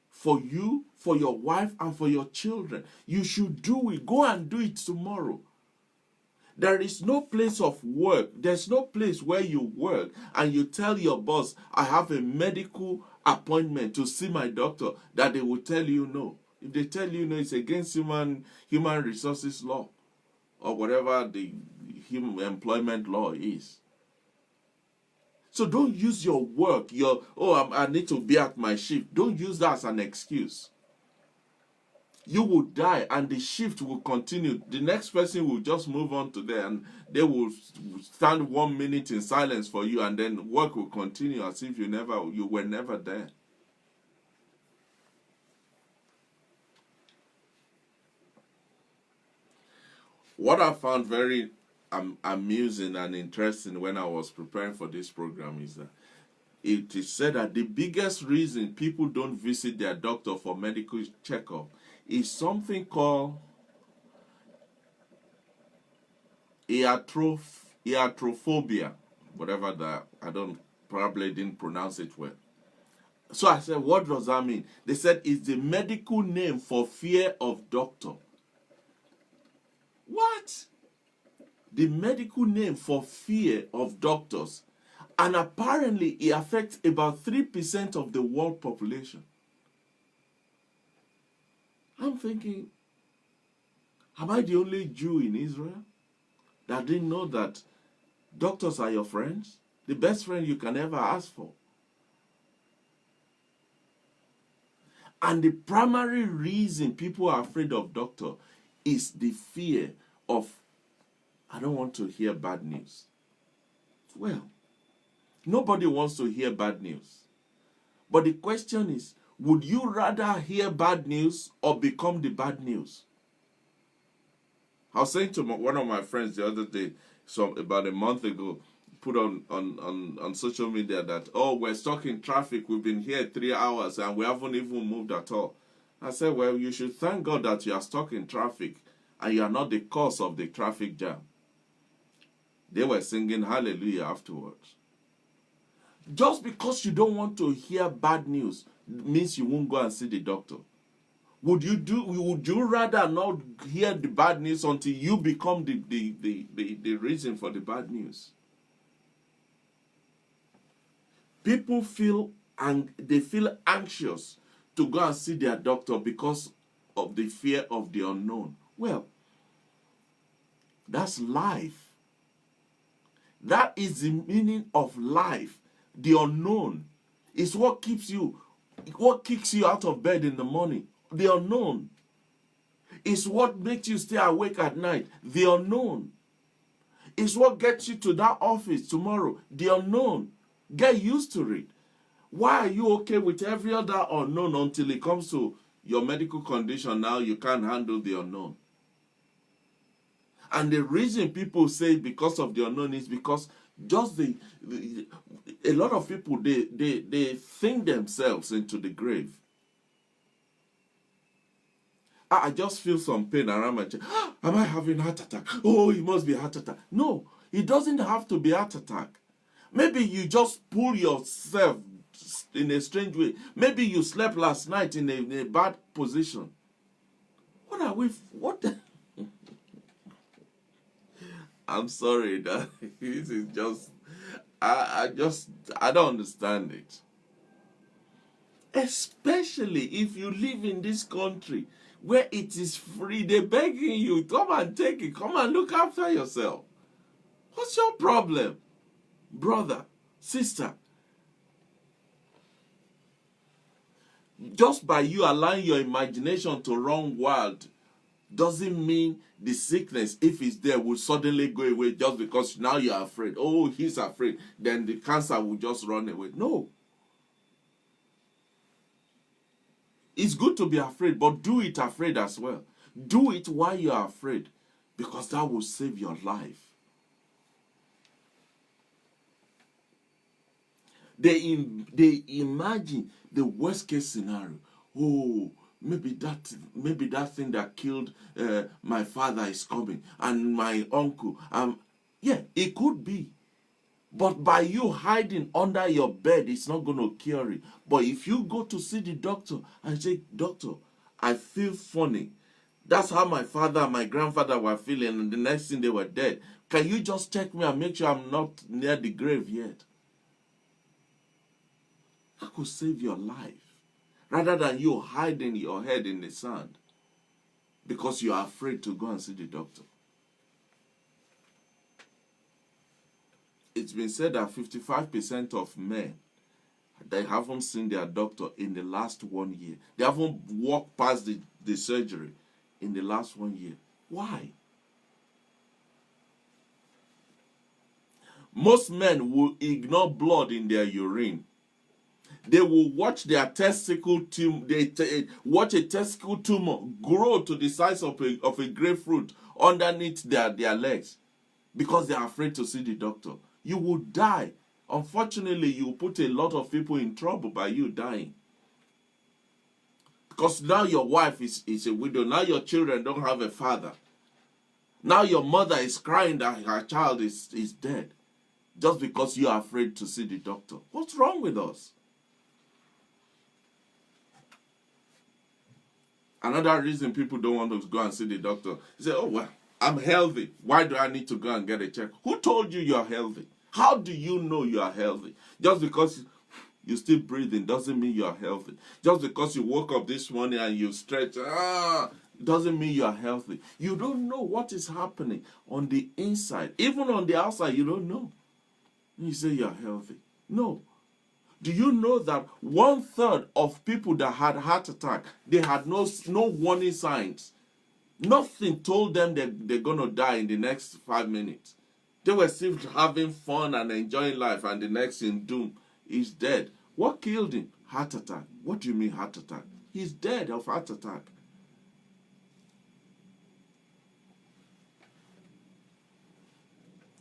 for you, for your wife, and for your children. You should do it. Go and do it tomorrow. There is no place of work. There's no place where you work and you tell your boss, I have a medical appointment to see my doctor, that they will tell you no. If they tell you no, it's against human resources law or whatever the employment law is. So don't use your work, I need to be at my shift. Don't use that as an excuse. You will die and the shift will continue. The next person will just move on to there and they will stand 1 minute in silence for you, and then work will continue as if you were never there. What I found very amusing and interesting when I was preparing for this program is that it is said that the biggest reason people don't visit their doctor for medical checkup is something called iatrophobia, whatever that, probably didn't pronounce it well. So I said, what does that mean? They said it's the medical name for fear of doctor. What? The medical name for fear of doctors. And apparently it affects about 3% of the world population. I'm thinking, am I the only Jew in Israel that didn't know that doctors are your friends? The best friend you can ever ask for. And the primary reason people are afraid of doctor is the fear of, I don't want to hear bad news. Well, nobody wants to hear bad news. But the question is, would you rather hear bad news or become the bad news? I was saying to one of my friends the other day, about a month ago, put on social media that, oh, we're stuck in traffic. We've been here 3 hours and we haven't even moved at all. I said, well, you should thank God that you are stuck in traffic and you are not the cause of the traffic jam. They were singing hallelujah afterwards. Just because you don't want to hear bad news means you won't go and see the doctor. Would you rather not hear the bad news until you become the reason for the bad news? People feel anxious to go and see their doctor because of the fear of the unknown. Well, that's life. That is the meaning of life. The unknown is what kicks you out of bed in the morning. The unknown is what makes you stay awake at night. The unknown is what gets you to that office tomorrow. The unknown. Get used to it. Why are you okay with every other unknown until it comes to your medical condition? Now you can't handle the unknown. And the reason people say because of the unknown is because just a lot of people, they think themselves into the grave. I just feel some pain around my chest. Am I having a heart attack? Oh, it must be a heart attack. No, it doesn't have to be a heart attack. Maybe you just pull yourself in a strange way. Maybe you slept last night in a bad position. What? I'm sorry, that this is just, I don't understand it. Especially if you live in this country where it is free, they're begging you, come and take it, come and look after yourself. What's your problem, brother, sister? Just by you allowing your imagination to run wild doesn't mean the sickness, if it's there, will suddenly go away just because now you're afraid. Oh, he's afraid. Then the cancer will just run away. No. It's good to be afraid, but do it afraid as well. Do it while you're afraid, because that will save your life. They imagine the worst case scenario. Oh, maybe that thing that killed my father is coming, and my uncle. Yeah, it could be. But by you hiding under your bed, it's not going to cure it. But if you go to see the doctor and say, doctor, I feel funny. That's how my father and my grandfather were feeling, and the next thing they were dead. Can you just check me and make sure I'm not near the grave yet? That could save your life. Rather than you hiding your head in the sand because you are afraid to go and see the doctor. It's been said that 55% of men, they haven't seen their doctor in the last 1 year. They haven't walked past the surgery in the last 1 year. Why? Most men will ignore blood in their urine. They will watch their testicle tumor. Watch a testicle tumor grow to the size of a grapefruit underneath their legs because they are afraid to see the doctor. You will die. Unfortunately, you put a lot of people in trouble by you dying. Because now your wife is a widow. Now your children don't have a father. Now your mother is crying that her child is dead. Just because you are afraid to see the doctor. What's wrong with us? Another reason people don't want to go and see the doctor, they say, oh, well, I'm healthy. Why do I need to go and get a check? Who told you you're healthy? How do you know you are healthy? Just because you're still breathing doesn't mean you are healthy. Just because you woke up this morning and you stretch, doesn't mean you are healthy. You don't know what is happening on the inside. Even on the outside, you don't know. You say you're healthy. No. Do you know that 1/3 of people that had heart attack, they had no warning signs? Nothing told them that they're going to die in the next 5 minutes. They were still having fun and enjoying life, and the next thing, doom, he's dead. What killed him? Heart attack. What do you mean heart attack? He's dead of heart attack.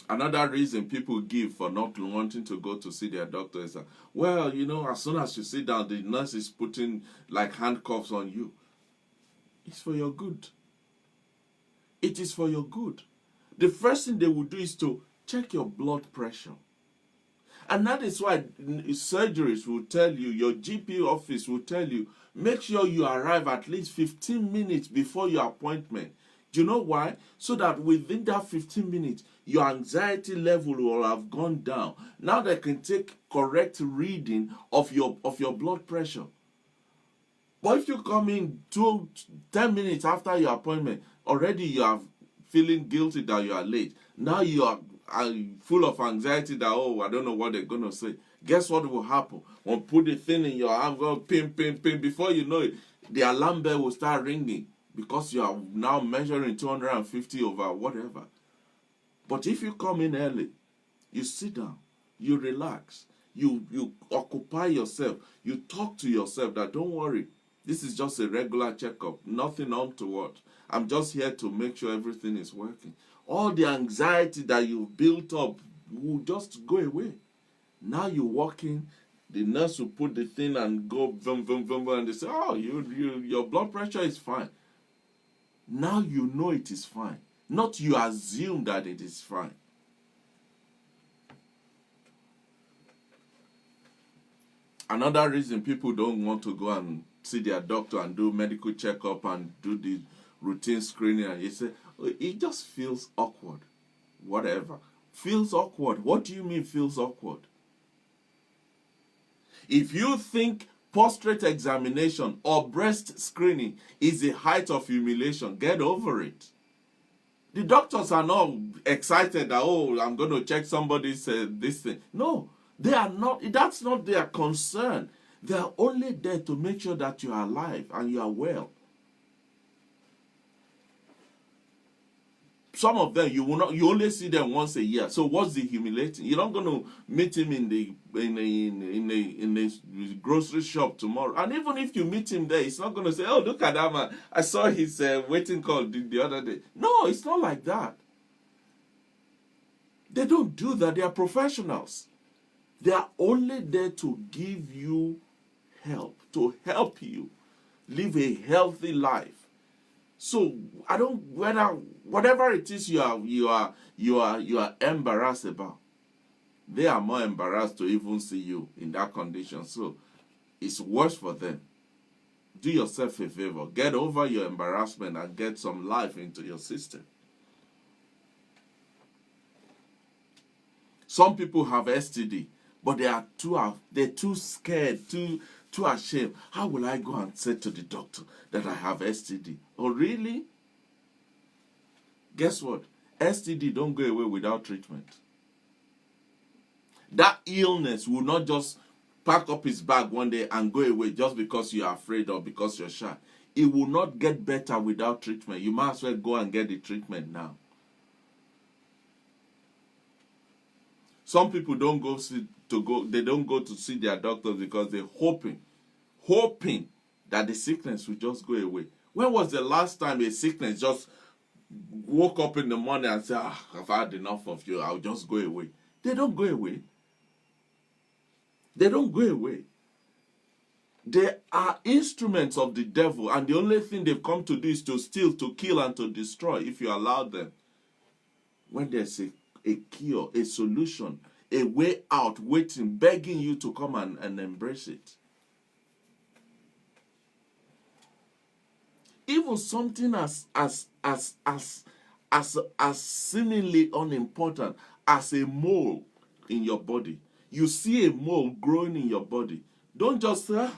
Another reason people give for not wanting to go to see their doctor is that, well, you know, as soon as you sit down, the nurse is putting like handcuffs on you. It's for your good. It is for your good. The first thing they will do is to check your blood pressure. And that is why surgeries will tell you, your GP office will tell you, make sure you arrive at least 15 minutes before your appointment. Do you know why? So that within that 15 minutes, your anxiety level will have gone down. Now they can take correct reading of your blood pressure. But if you come in 10 minutes after your appointment, already you are feeling guilty that you are late. Now you are full of anxiety that, oh, I don't know what they're going to say. Guess what will happen? When put the thing in your arm, go ping, ping, ping. Before you know it, the alarm bell will start ringing because you are now measuring 250 over whatever. But if you come in early, you sit down, you relax, you occupy yourself, you talk to yourself that don't worry, this is just a regular checkup, nothing untoward. I'm just here to make sure everything is working. All the anxiety that you've built up will just go away. Now you walk in, the nurse will put the thing and go boom, boom, boom, and they say, oh, your blood pressure is fine. Now you know it is fine. Not you assume that it is fine. Another reason people don't want to go and see their doctor and do medical checkup and do the routine screening, and you say, oh, it just feels awkward. Whatever. Feels awkward. What do you mean feels awkward? If you think prostate examination or breast screening is the height of humiliation, get over it. The doctors are not excited that, oh, I'm going to check somebody's this thing. No, they are not. That's not their concern. They are only there to make sure that you are alive and you are well. Some of them you only see them once a year. So what's the humiliating? You're not going to meet him in the grocery shop tomorrow. And even if you meet him there, he's not going to say, oh, look at that man, I saw his waiting call the other day. No, it's not like that. They don't do that. They are professionals. They are only there to give you help, to help you live a healthy life. So whatever it is you are embarrassed about, they are more embarrassed to even see you in that condition. So it's worse for them. Do yourself a favor. Get over your embarrassment and get some life into your system. Some people have STD, but they're too scared, too ashamed. How will I go and say to the doctor that I have STD? Oh, really? Guess what? STD don't go away without treatment. That illness will not just pack up his bag one day and go away just because you are afraid or because you're shy. It will not get better without treatment. You might as well go and get the treatment now. Some people don't go to see their doctors because they're hoping that the sickness will just go away. When was the last time a sickness just woke up in the morning and said, I've had enough of you, I'll just go away? They don't go away. They don't go away. They are instruments of the devil, and the only thing they've come to do is to steal, to kill, and to destroy if you allow them. When there's a cure, a solution, a way out, waiting, begging you to come and embrace it. Even something as seemingly unimportant as a mole in your body. You see a mole growing in your body. Don't just say,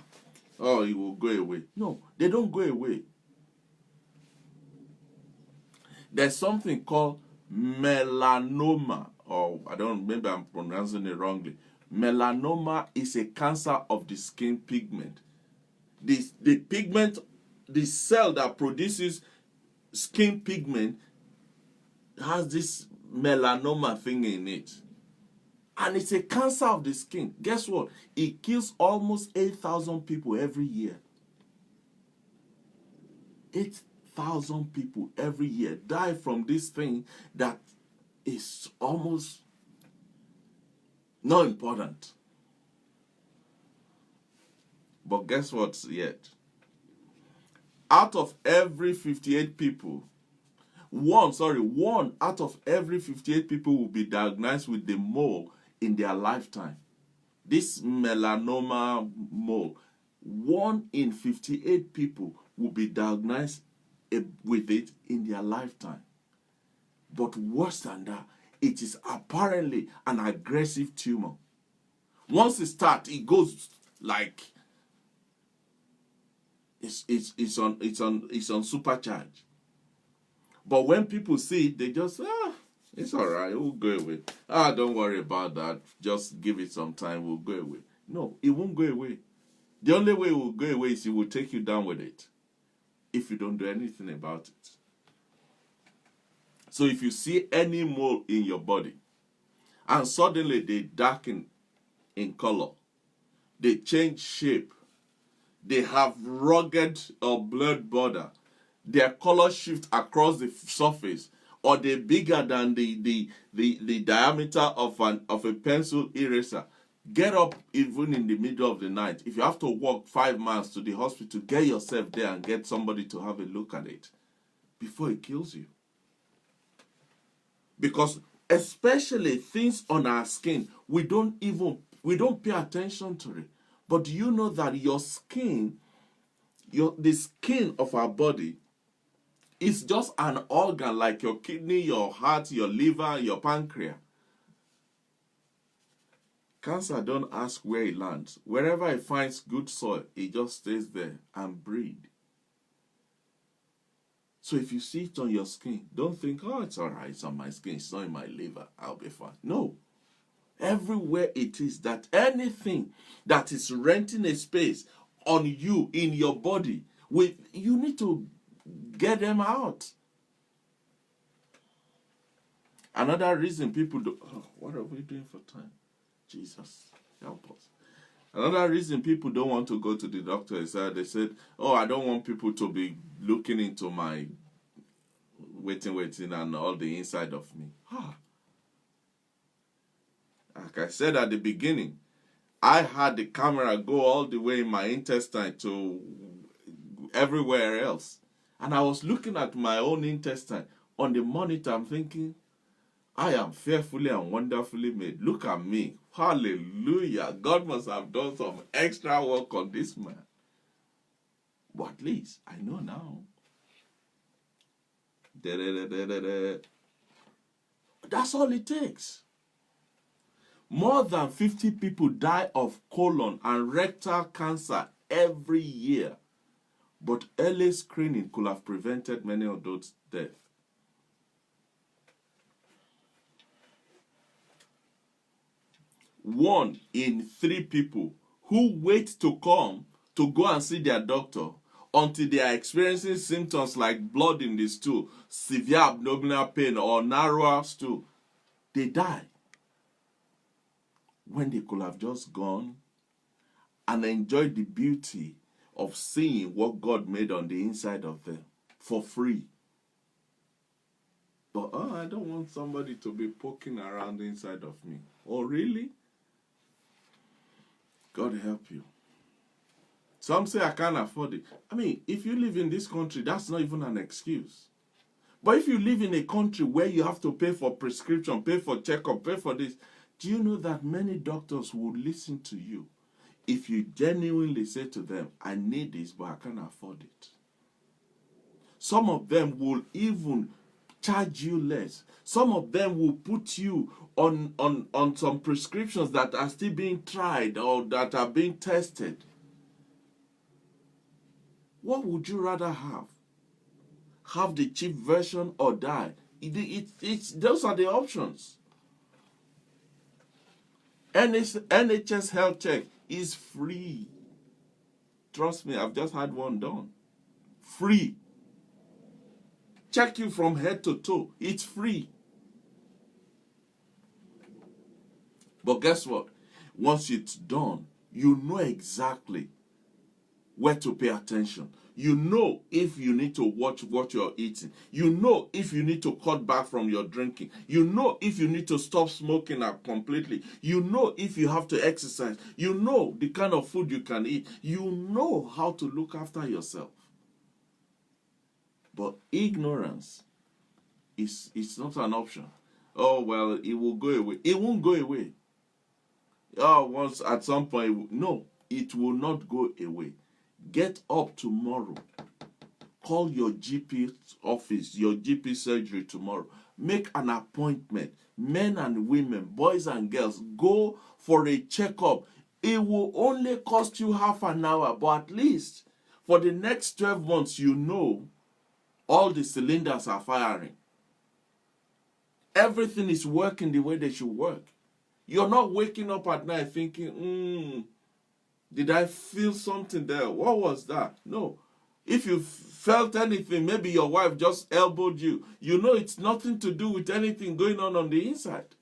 oh, it will go away. No, they don't go away. There's something called melanoma, or maybe I'm pronouncing it wrongly. Melanoma is a cancer of the skin pigment. The pigment, the cell that produces skin pigment has this melanoma thing in it. And it's a cancer of the skin. Guess what? It kills almost 8,000 people every year. 8,000 people every year die from this thing that is almost not important. But guess what yet? Out of every 58 people, one out of every 58 people will be diagnosed with the mole in their lifetime. This melanoma mole, 1 in 58 people will be diagnosed with it in their lifetime. But worse than that, it is apparently an aggressive tumor. Once it starts, it goes like it's on supercharge. But when people see it, they just it's all right, it will go away. Don't worry about that. Just give it some time, it will go away. No, it won't go away. The only way it will go away is it will take you down with it if you don't do anything about it. So if you see any mole in your body and suddenly they darken in color, they change shape, they have rugged or blurred border, their color shift across the surface, or they're bigger than the diameter of a pencil eraser, get up even in the middle of the night. If you have to walk 5 miles to the hospital, get yourself there and get somebody to have a look at it before it kills you. Because especially things on our skin, we don't pay attention to it. But do you know that your skin, the skin of our body, is just an organ like your kidney, your heart, your liver, your pancreas? Cancer don't ask where it lands. Wherever it finds good soil, it just stays there and breeds. So if you see it on your skin, don't think, it's all right, it's on my skin, it's not in my liver, I'll be fine. No. Everywhere it is, that anything that is renting a space on you, in your body, you need to get them out. Another reason people do... what are we doing for time? Jesus, help us. Another reason people don't want to go to the doctor is that they said, I don't want people to be looking into my waiting and all the inside of me. Like I said at the beginning, I had the camera go all the way in my intestine to everywhere else. And I was looking at my own intestine on the monitor. I'm thinking, I am fearfully and wonderfully made. Look at me. Hallelujah. God must have done some extra work on this man. But at least I know now. That's all it takes. More than 50 people die of colon and rectal cancer every year. But early screening could have prevented many of those deaths. One in 3 people who wait to go and see their doctor until they are experiencing symptoms like blood in the stool, severe abdominal pain, or narrower stool, they die. When they could have just gone and enjoyed the beauty of seeing what God made on the inside of them for free. But I don't want somebody to be poking around the inside of me. Oh, really? God help you. Some say I can't afford it. I mean, if you live in this country, that's not even an excuse. But if you live in a country where you have to pay for prescription, pay for checkup, pay for this, do you know that many doctors will listen to you if you genuinely say to them, I need this, but I can't afford it? Some of them will even charge you less. Some of them will put you on some prescriptions that are still being tried or that are being tested. What would you rather have? Have the cheap version or die? Those are the options. NHS health check is free. Trust me, I've just had one done. Free. Check you from head to toe. It's free. But guess what? Once it's done, you know exactly where to pay attention. You know if you need to watch what you're eating. You know if you need to cut back from your drinking. You know if you need to stop smoking completely. You know if you have to exercise. You know the kind of food you can eat. You know how to look after yourself. But ignorance is not an option. Oh, well, it will go away. It won't go away. Oh, once at some point, no, it will not go away. Get up tomorrow. Call your GP office, your GP surgery tomorrow. Make an appointment. Men and women, boys and girls, go for a checkup. It will only cost you half an hour, but at least for the next 12 months, you know all the cylinders are firing. Everything is working the way they should work. You're not waking up at night thinking, did I feel something there? What was that? No. If you felt anything, maybe your wife just elbowed you. You know it's nothing to do with anything going on the inside.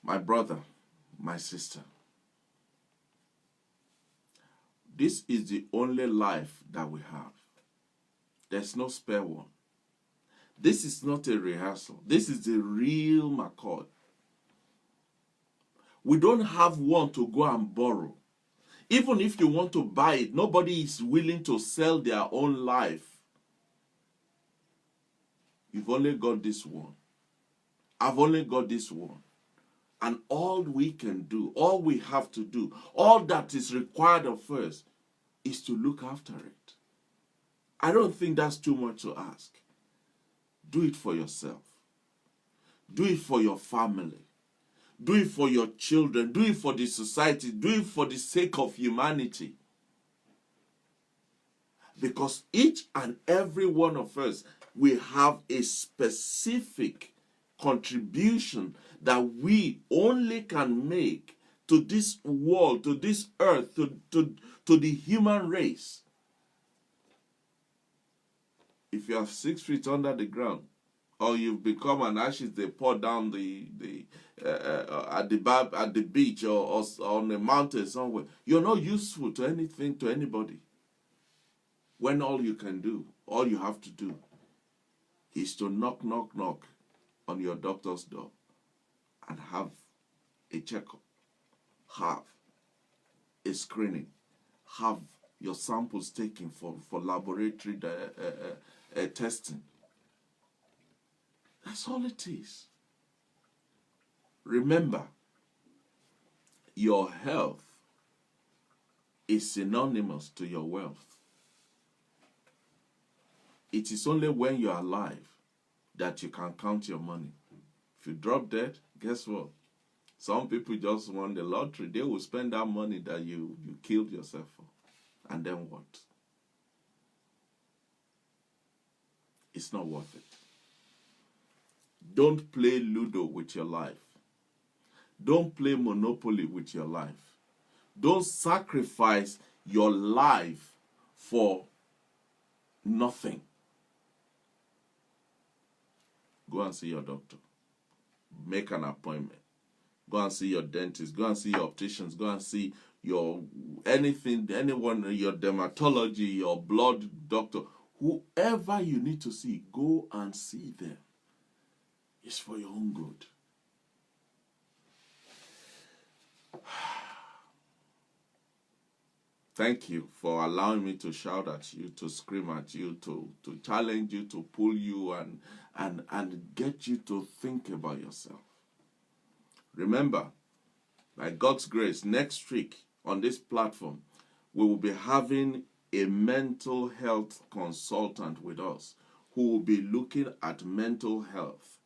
My brother, my sister, this is the only life that we have. There's no spare one. This is not a rehearsal. This is the real McCoy. We don't have one to go and borrow. Even if you want to buy it, nobody is willing to sell their own life. You've only got this one. I've only got this one. And all we can do, all we have to do, all that is required of us is to look after it. I don't think that's too much to ask. Do it for yourself. Do it for your family. Do it for your children. Do it for the society. Do it for the sake of humanity. Because each and every one of us will have a specific contribution that we only can make to this world, to this earth, to the human race. If you are 6 feet under the ground, or you've become an ashes they pour down at the beach or on a mountain somewhere, you're not useful to anything, to anybody. When all you can do, all you have to do, is to knock on your doctor's door and have a checkup, have a screening, have your samples taken for laboratory testing. That's all it is. Remember, your health is synonymous to your wealth. It is only when you're alive that you can count your money. If you drop dead, guess what? Some people just won the lottery. They will spend that money that you killed yourself for. And then what? It's not worth it. Don't play Ludo with your life. Don't play Monopoly with your life. Don't sacrifice your life for nothing. Go and see your doctor. Make an appointment. Go and see your dentist. Go and see your opticians. Go and see your anyone, your dermatology, your blood doctor. Whoever you need to see, go and see them. It's for your own good. Thank you for allowing me to shout at you, to scream at you, to challenge you, to pull you and get you to think about yourself. Remember, by God's grace, next week on this platform, we will be having a mental health consultant with us who will be looking at mental health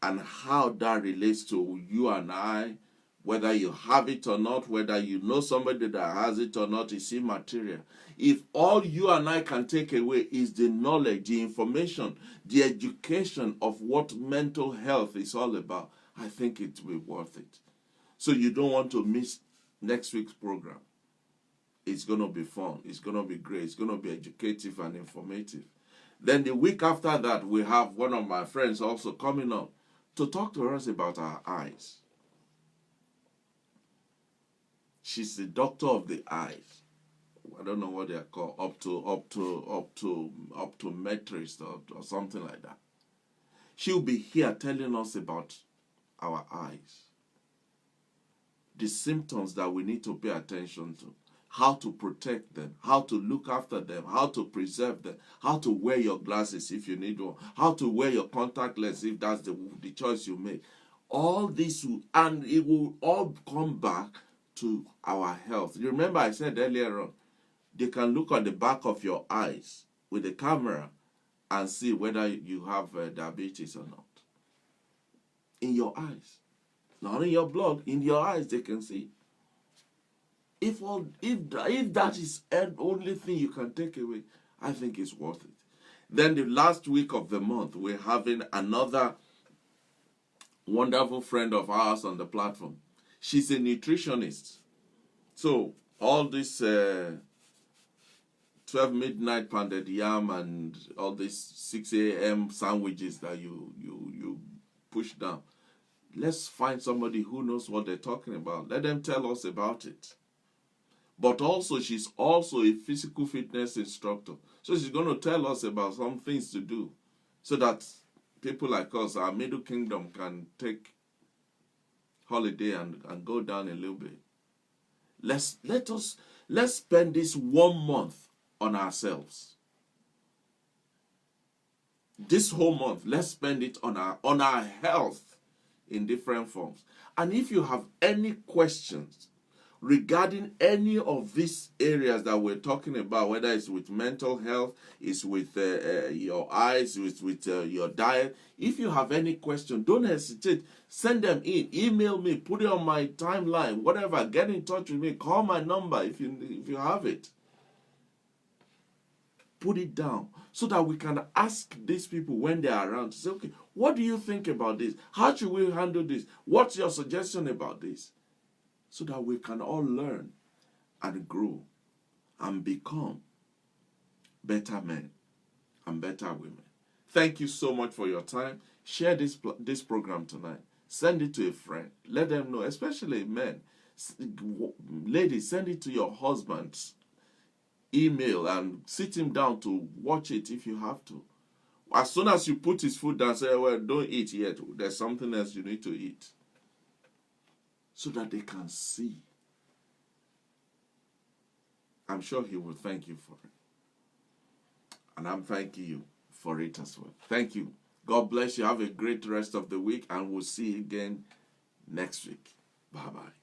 and how that relates to you and I Whether you have it or not, whether you know somebody that has it or not, is immaterial. If all you and I can take away is the knowledge, the information, the education of what mental health is all about, I think it will be worth it. So you don't want to miss next week's program. It's going to be fun. It's going to be great. It's going to be educative and informative. Then the week after that, we have one of my friends also coming up to talk to us about our eyes. She's the doctor of the eyes. I don't know what they are called, optometrist or something like that. She'll be here telling us about our eyes, the symptoms that we need to pay attention to, how to protect them, how to look after them, how to preserve them, how to wear your glasses if you need one, how to wear your contact lens if that's the choice you make. All this and it will all come back to our health. You remember I said earlier on, they can look on the back of your eyes with the camera and see whether you have diabetes or not. In your eyes. Not in your blood, in your eyes they can see. If that is the only thing you can take away, I think it's worth it. Then the last week of the month, we're having another wonderful friend of ours on the platform. She's a nutritionist. So all this 12 midnight pounded yam and all these 6 a.m. sandwiches that you push down, let's find somebody who knows what they're talking about. Let them tell us about it. But also, she's also a physical fitness instructor. So she's going to tell us about some things to do so that people like us, our middle kingdom, can take holiday and go down a little bit. Let's spend this 1 month on ourselves. This whole month, let's spend it on our health in different forms. And if you have any questions regarding any of these areas that we're talking about, whether it's with mental health, it's with your eyes, it's with your diet, if you have any question, don't hesitate. Send them in. Email me. Put it on my timeline. Whatever. Get in touch with me. Call my number if you have it. Put it down so that we can ask these people when they're around to say, okay, what do you think about this? How should we handle this? What's your suggestion about this? So that we can all learn and grow and become better men and better women. Thank you so much for your time. Share this program tonight. Send it to a friend. Let them know, especially men. Ladies, send it to your husband's email and sit him down to watch it if you have to. As soon as you put his food down, say, well, don't eat yet. There's something else you need to eat. So that they can see. I'm sure he will thank you for it. And I'm thanking you for it as well. Thank you. God bless you. Have a great rest of the week. And we'll see you again next week. Bye-bye.